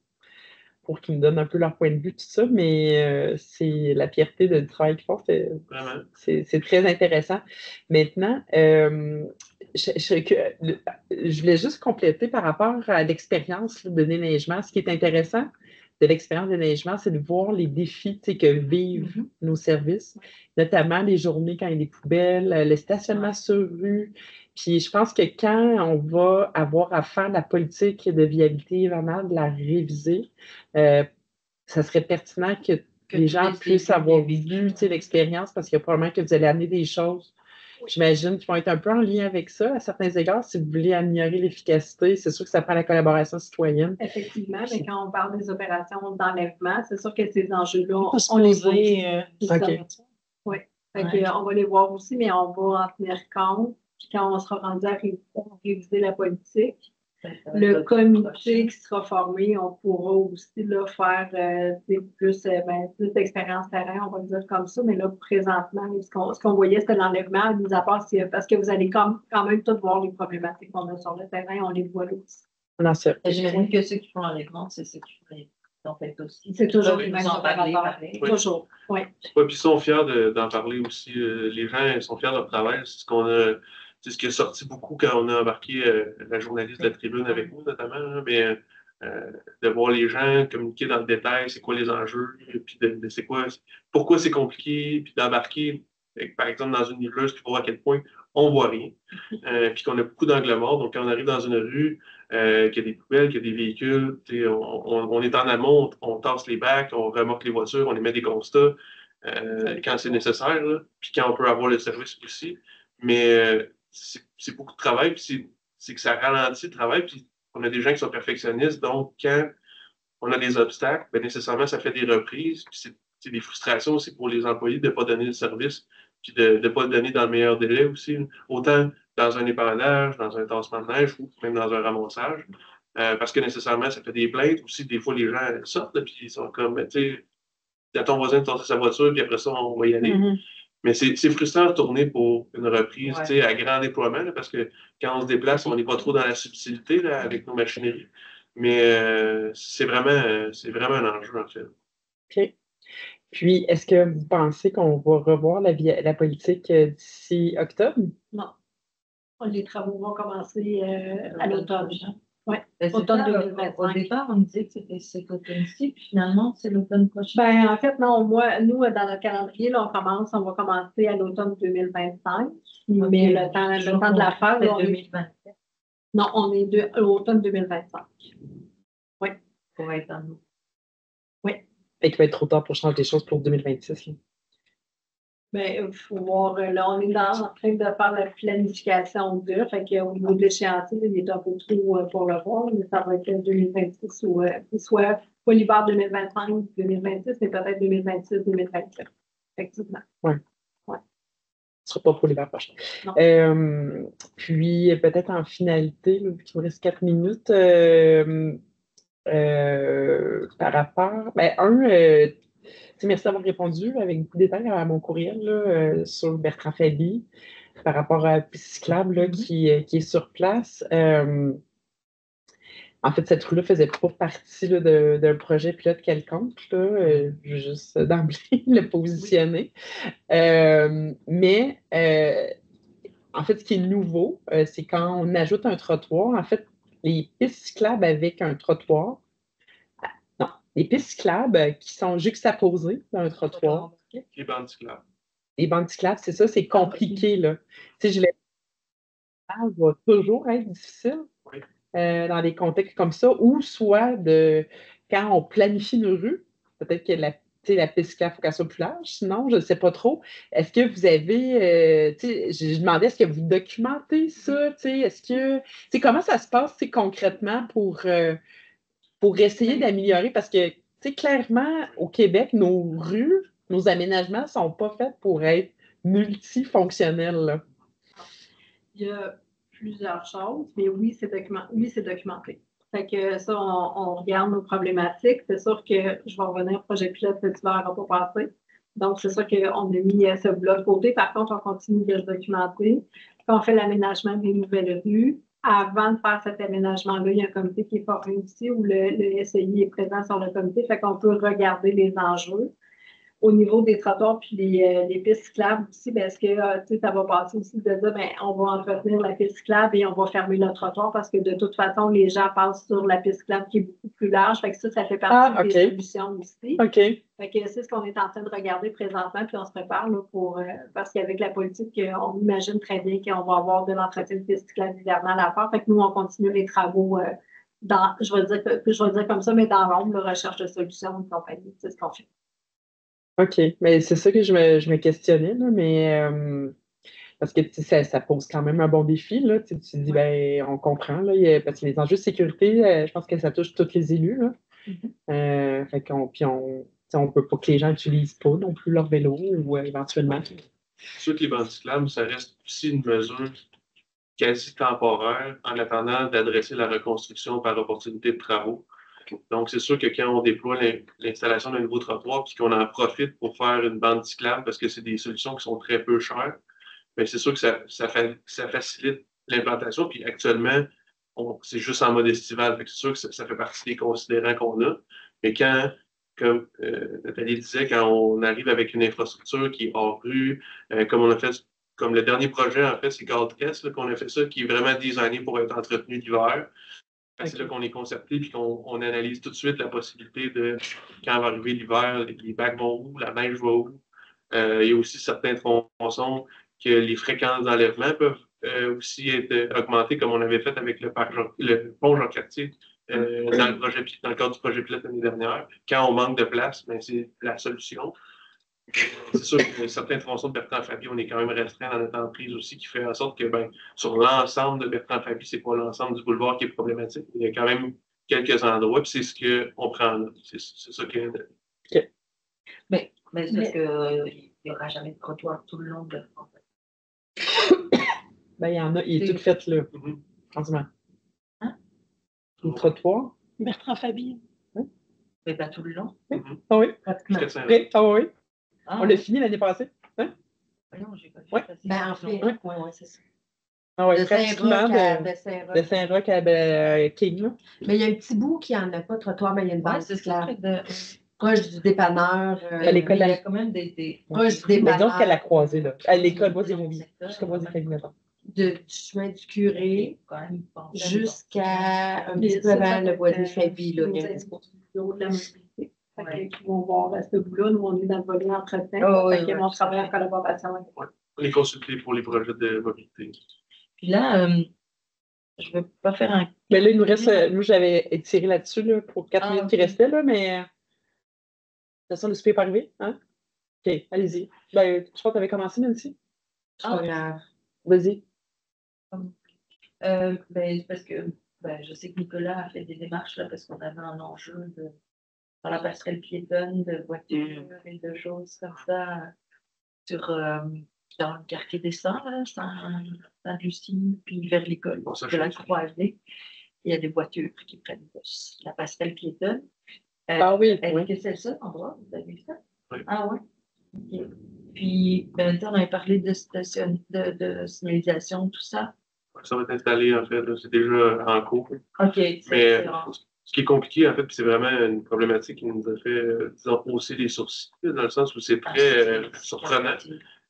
qu'ils me donnent un peu leur point de vue, tout ça, mais c'est la fierté du travail qu'ils font, c'est très intéressant. Maintenant, je voulais juste compléter par rapport à l'expérience de déneigement. Ce qui est intéressant de l'expérience de déneigement, c'est de voir les défis que vivent nos services, notamment les journées quand il y a des poubelles, le stationnement sur rue. Puis je pense que quand on va avoir à faire la politique de viabilité, vraiment de la réviser, ça serait pertinent que que les tous gens les puissent élus avoir l'aient vécu. vu, tu sais, l'expérience, parce qu'il y a probablement que vous allez amener des choses, j'imagine, qui vont être un peu en lien avec ça, à certains égards, si vous voulez améliorer l'efficacité, c'est sûr que ça prend la collaboration citoyenne. Effectivement, mais quand on parle des opérations d'enlèvement, c'est sûr que ces enjeux-là, On peut se on les voit. poser OK. Oui. Fait Ouais. que, on va les voir aussi, mais on va en tenir compte. Puis quand on sera rendu à réviser la politique, le comité qui sera formé, on pourra aussi là, faire plus d'expérience terrain, on va le dire comme ça. Mais là, présentement, ce qu'on voyait, c'était l'enlèvement, mis à part parce que vous allez quand même tous voir les problématiques qu'on a sur le terrain, on les voit là aussi. Non, c'est J'imagine que ceux qui font l'enlèvement, c'est ceux qui en fait aussi. C'est toujours Ils les peuvent mêmes nous en parler, opérateurs. pareil. Oui. Toujours. Oui. Ouais, puis ils sont fiers d'en parler aussi. Les gens ils sont fiers de leur travail. C'est ce qu'on a, c'est ce qui est sorti beaucoup quand on a embarqué la journaliste de la Tribune avec nous, notamment. Hein, mais de voir les gens communiquer dans le détail, c'est quoi les enjeux, puis c'est quoi, pourquoi c'est compliqué, puis d'embarquer, par exemple, dans une niveleuse, puis voir à quel point on voit rien. Puis qu'on a beaucoup d'angles morts. Donc, quand on arrive dans une rue, qu'il y a des poubelles, qu'il y a des véhicules, on est en amont, on tasse les bacs, on remorque les voitures, on émet des constats quand c'est nécessaire, là, puis quand on peut avoir le service aussi. Mais c'est beaucoup de travail, puis c'est que ça ralentit le travail, puis on a des gens qui sont perfectionnistes, donc quand on a des obstacles, bien, nécessairement, ça fait des reprises, puis c'est des frustrations aussi pour les employés de ne pas donner le service, puis de ne pas le donner dans le meilleur délai aussi, autant dans un épandage, dans un tassement de neige ou même dans un ramassage. Parce que nécessairement, ça fait des plaintes. Aussi, des fois, les gens sortent, là, puis ils sont comme, tu sais, à ton voisin de tasser sa voiture, puis après ça, on va y aller. Mais c'est frustrant de tourner pour une reprise, tu sais, à grand déploiement, là, parce que quand on se déplace, on n'est pas trop dans la subtilité là, avec nos machineries. Mais c'est vraiment un enjeu, en fait. OK. Puis, est-ce que vous pensez qu'on va revoir la politique d'ici octobre? Non. Les travaux vont commencer à l'automne. Oui, Au automne 2025. départ, on disait que c'était cet automne-ci, puis finalement, c'est l'automne prochain. Ben, en fait, non, nous, dans notre calendrier, là, on va commencer à l'automne 2025. Mais le temps de la faire, c'est là, 2024. Non, on est à l'automne 2025. Oui. Pour être en nous. Oui. Fait qu'il va être trop tard pour changer des choses pour 2026. Là. Ben, il faut voir, là, on est en train de faire la planification de, fait qu'au niveau de l'échéancier, il est un peu trop pour le voir, mais ça va être 2026 ou soit pas l'hiver 2025, 2026, mais peut-être 2026, 2027. Effectivement. Oui. Ouais. Ce ne sera pas pour l'hiver prochain. Puis, peut-être en finalité, là, vu qu'il nous reste 4 minutes, par rapport. Merci d'avoir répondu avec beaucoup de détails à mon courriel là, sur Bertrand Fabi par rapport à Pisciclable là, qui est sur place. En fait, cette rue-là faisait pas partie là, d'un projet pilote quelconque. Là, je veux juste d'emblée le positionner. Mais en fait, ce qui est nouveau, c'est quand on ajoute un trottoir, en fait, les pistes cyclables avec un trottoir, non, les pistes cyclables qui sont juxtaposées dans un trottoir. Les bandes cyclables. Les bandes cyclables, c'est ça, c'est compliqué, là. Tu sais, ça va toujours être difficile Oui. dans des contextes comme ça, ou soit quand on planifie une rue, peut-être que la piste cyclable, il faut qu'elle soit plus large, sinon, je ne sais pas trop. Est-ce que vous avez, je demandais, est-ce que vous documentez ça, est-ce que, comment ça se passe, concrètement pour essayer d'améliorer, parce que, clairement, au Québec, nos rues, nos aménagements ne sont pas faits pour être multifonctionnels, là. Il y a plusieurs choses, mais oui, c'est documenté. Fait que ça, on regarde nos problématiques. C'est sûr que je vais revenir au projet pilote cet hiver, on va pas passer. Donc, c'est sûr qu'on a mis ce bloc de côté. Par contre, on continue de le documenter. Quand on fait l'aménagement des nouvelles rues, avant de faire cet aménagement-là, il y a un comité qui est formé ici où le SEI est présent sur le comité. Fait qu'on peut regarder les enjeux. Au niveau des trottoirs puis les pistes cyclables aussi, parce que ça va passer aussi de dire on va entretenir la piste cyclable et on va fermer le trottoir parce que de toute façon, les gens passent sur la piste cyclable qui est beaucoup plus large. Fait que ça fait partie des solutions aussi. OK. Fait que c'est ce qu'on est en train de regarder présentement, puis on se prépare là, parce qu'avec la politique, on imagine très bien qu'on va avoir de l'entretien de piste cyclable hivernale à faire. Fait que nous, on continue les travaux je vais dire comme ça, mais dans l'ombre, la recherche de solutions de compagnie, c'est ce qu'on fait. OK. Mais c'est ça que je me questionnais, là, mais parce que tu sais, ça pose quand même un bon défi, là. Tu te dis, ben, on comprend, là, parce que les enjeux de sécurité, je pense que ça touche tous les élus, là. Fait qu'on, puis tu sais, on peut pas que les gens n'utilisent pas non plus leur vélo ou éventuellement. C'est sûr que les bandes cyclables, ça reste aussi une mesure quasi temporaire en attendant d'adresser la reconstruction par opportunité de travaux. Donc, c'est sûr que quand on déploie l'installation d'un nouveau trottoir puis qu'on en profite pour faire une bande cyclable parce que c'est des solutions qui sont très peu chères, bien, c'est sûr que ça facilite l'implantation. Puis actuellement, c'est juste en mode estival. Fait que c'est sûr que ça fait partie des considérants qu'on a. Mais quand, comme Nathalie disait, quand on arrive avec une infrastructure qui est hors rue, comme on a fait, comme le dernier projet, en fait, c'est Galtres, là, qu'on a fait ça, qui est vraiment designé pour être entretenu l'hiver. C'est là qu'on est concerté puis qu'on analyse tout de suite la possibilité de, quand va arriver l'hiver, les bacs vont où, la neige va où. Il y a aussi certains tronçons que les fréquences d'enlèvement peuvent aussi être augmentées, comme on avait fait avec le pont Jean-Cartier dans le cadre du projet pilote l'année dernière. Quand on manque de place, ben, c'est la solution. C'est sûr que certains tronçons de Bertrand-Faby, on est quand même restreint dans notre emprise aussi, qui fait en sorte que ben, sur l'ensemble de Bertrand-Faby, c'est pas l'ensemble du boulevard qui est problématique. Il y a quand même quelques endroits, puis c'est ce qu'on prend en note. C'est ça que. OK. Mais c'est parce qu'il n'y aura jamais de trottoir tout le long de en fait. Ben, il y en a, il est tout fait, là. Franchement. Hein? Le trottoir. Bertrand-Faby. Mais pas tout le long. Ah oui. Pratiquement. Oui, ah oui. Ah, On l'a fini l'année passée. Hein? non, j'ai pas fait. Ouais. Ben, en fait, oui, c'est ça. Ah oui, De pratiquement Saint-Roch à de Saint-Roch à King, là. Mais il y a un petit bout qui n'en a pas de trottoir, mais il y a une Ouais, bande c'est cyclable. ça. Proche du dépanneur. À l'école, Il y a quand même des Proche du Mais dépanneur. donc, qu'à la croisée, là. À l'école Bois-des-Rouvilles. Jusqu'à Bois-des-Rouvilles, mettons. Du chemin du curé quand même jusqu'à un petit peu avant le bois des Faby, là. Il y a un petit bout. de la mobilité. Fait qu'ils vont voir à ce bout-là. Nous, on est dans le volet entretien. Oh, oui, Fait qu'ils vont travailler en collaboration avec moi. On est consulté pour les projets de mobilité. Puis là, je ne veux pas faire un. Mais là, il nous reste. Nous, j'avais étiré là-dessus là, pour 4 minutes qui restaient, là, mais. De toute façon, le souper n'est pas arrivé. Hein? OK, allez-y. Ben, je pense que tu avais commencé, Nancy. C'est pas grave. Vas-y. Ben, parce que je sais que Nicolas a fait des démarches là, parce qu'on avait un enjeu dans la passerelle piétonne de voitures et de choses comme ça dans le quartier des Saints, là, Saint-Lucie, puis vers l'école de la Croisée. Il y a des voitures qui prennent la passerelle piétonne. Ah oui, Est-ce que c'est le seul endroit? Vous avez vu ça? Oui. Ah oui. Okay. Puis, on avait parlé de signalisation, tout ça. Ça va être installé, en fait. C'est déjà en cours. OK. Mais ce qui est compliqué, en fait, puis c'est vraiment une problématique qui nous a fait, disons, hausser les sourcils, dans le sens où c'est très surprenant.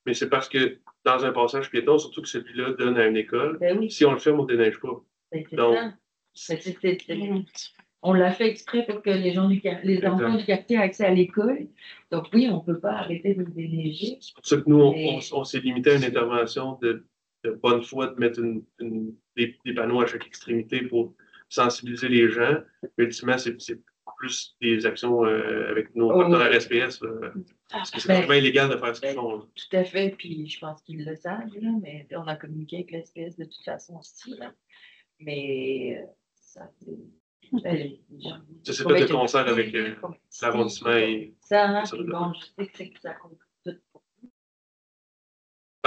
Mais c'est parce que dans un passage piéton, surtout que celui-là donne à une école, si on le ferme, on ne déneige pas. Donc, on l'a fait exprès pour que les enfants du quartier aient accès à l'école. Donc oui, on ne peut pas arrêter de déneiger. C'est pour ça que nous, on s'est limité à une intervention de bonne foi de mettre des panneaux à chaque extrémité pour sensibiliser les gens. Mais ultimement, c'est plus des actions avec nos partenaires SPS. Parce que c'est vraiment illégal de faire ce qu'ils font. Tout à fait, puis je pense qu'ils le savent, là, mais on a communiqué avec l'SPS de toute façon aussi. Là. Mais ça, c'est pas de concert avec l'arrondissement et ça, bon, je sais que ça compte tout pour nous.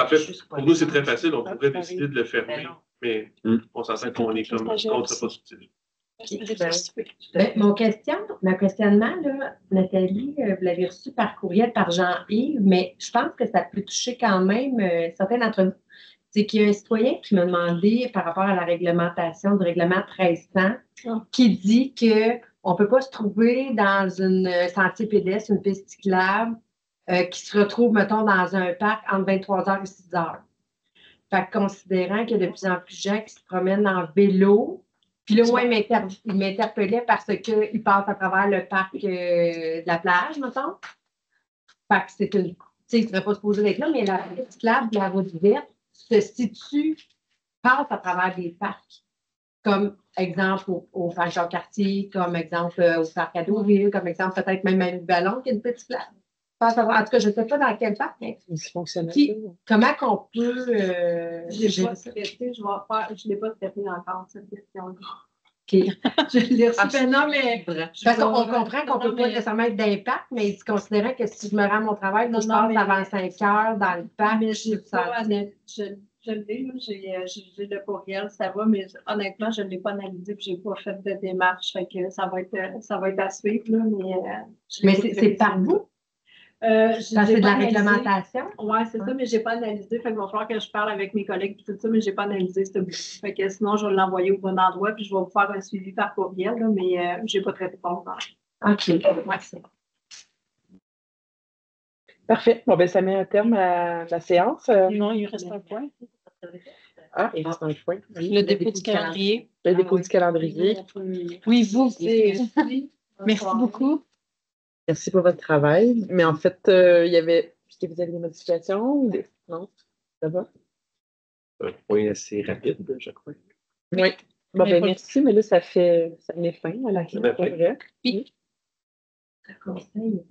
En fait, pour nous, c'est très facile. On pourrait décider de le fermer, mais on s'entend qu'on est comme contre-productif. Mon questionnement, là, Nathalie, vous l'avez reçu par courriel par Jean-Yves, mais je pense que ça peut toucher quand même certains d'entre nous. C'est qu'il y a un citoyen qui m'a demandé par rapport à la réglementation du règlement 1300 qui dit qu'on ne peut pas se trouver dans une sentier pédestre, une piste cyclable qui se retrouve, mettons, dans un parc entre 23h et 6h. Fait que considérant qu'il y a de plus en plus de gens qui se promènent en vélo, puis là, moi, il m'interpellait parce qu'il passe à travers le parc de la plage, mettons. Fait que c'est une... Tu sais, il ne serait pas supposé d'être là, mais la piste cyclable de la route verte passe à travers des parcs. Comme exemple au parc Jean-Cartier, comme exemple au parc à Deauville, comme exemple peut-être même à Louis-Ballon qui a une petite place. En tout cas, je ne sais pas dans quel parc, mais Dysfonctionnel. comment qu'on peut. Je ne l'ai pas traité, je l'ai pas traité encore, cette question-là. Je l'ai reçu. Ben non, mais. Parce qu'on comprend qu'on ne peut pas nécessairement être d'impact, mais tu considérais que si je me rends à mon travail, moi, je passe avant 5 heures dans le parc. Mais je l'ai, là, j'ai le courriel, ça va, mais honnêtement, je ne l'ai pas analysé et je n'ai pas fait de démarche. Fait que ça va être à suivre, là, mais c'est par vous? Ça, c'est de la réglementation? Oui, c'est ça, mais je n'ai pas analysé. Fait qu'il va falloir que je parle avec mes collègues et tout ça, mais je n'ai pas analysé ce bout. Fait que sinon, je vais l'envoyer au bon endroit puis je vais vous faire un suivi par courriel, là, mais je n'ai pas traité pour encore. OK. Merci. Parfait. Bon, ben, ça met un terme à la séance. Non, il reste un point. Ah, il reste un point. Le dépôt du calendrier. Le dépôt du calendrier. Oui, vous. Merci beaucoup. Merci pour votre travail. Mais en fait, il y avait. Est-ce que vous avez des modifications ou des. Non? Ça va? Un point assez rapide, je crois. Oui. Bon, ben, merci, mais là, ça met fin à la fin. Ça met fin. Vrai. Oui. Ça conseille.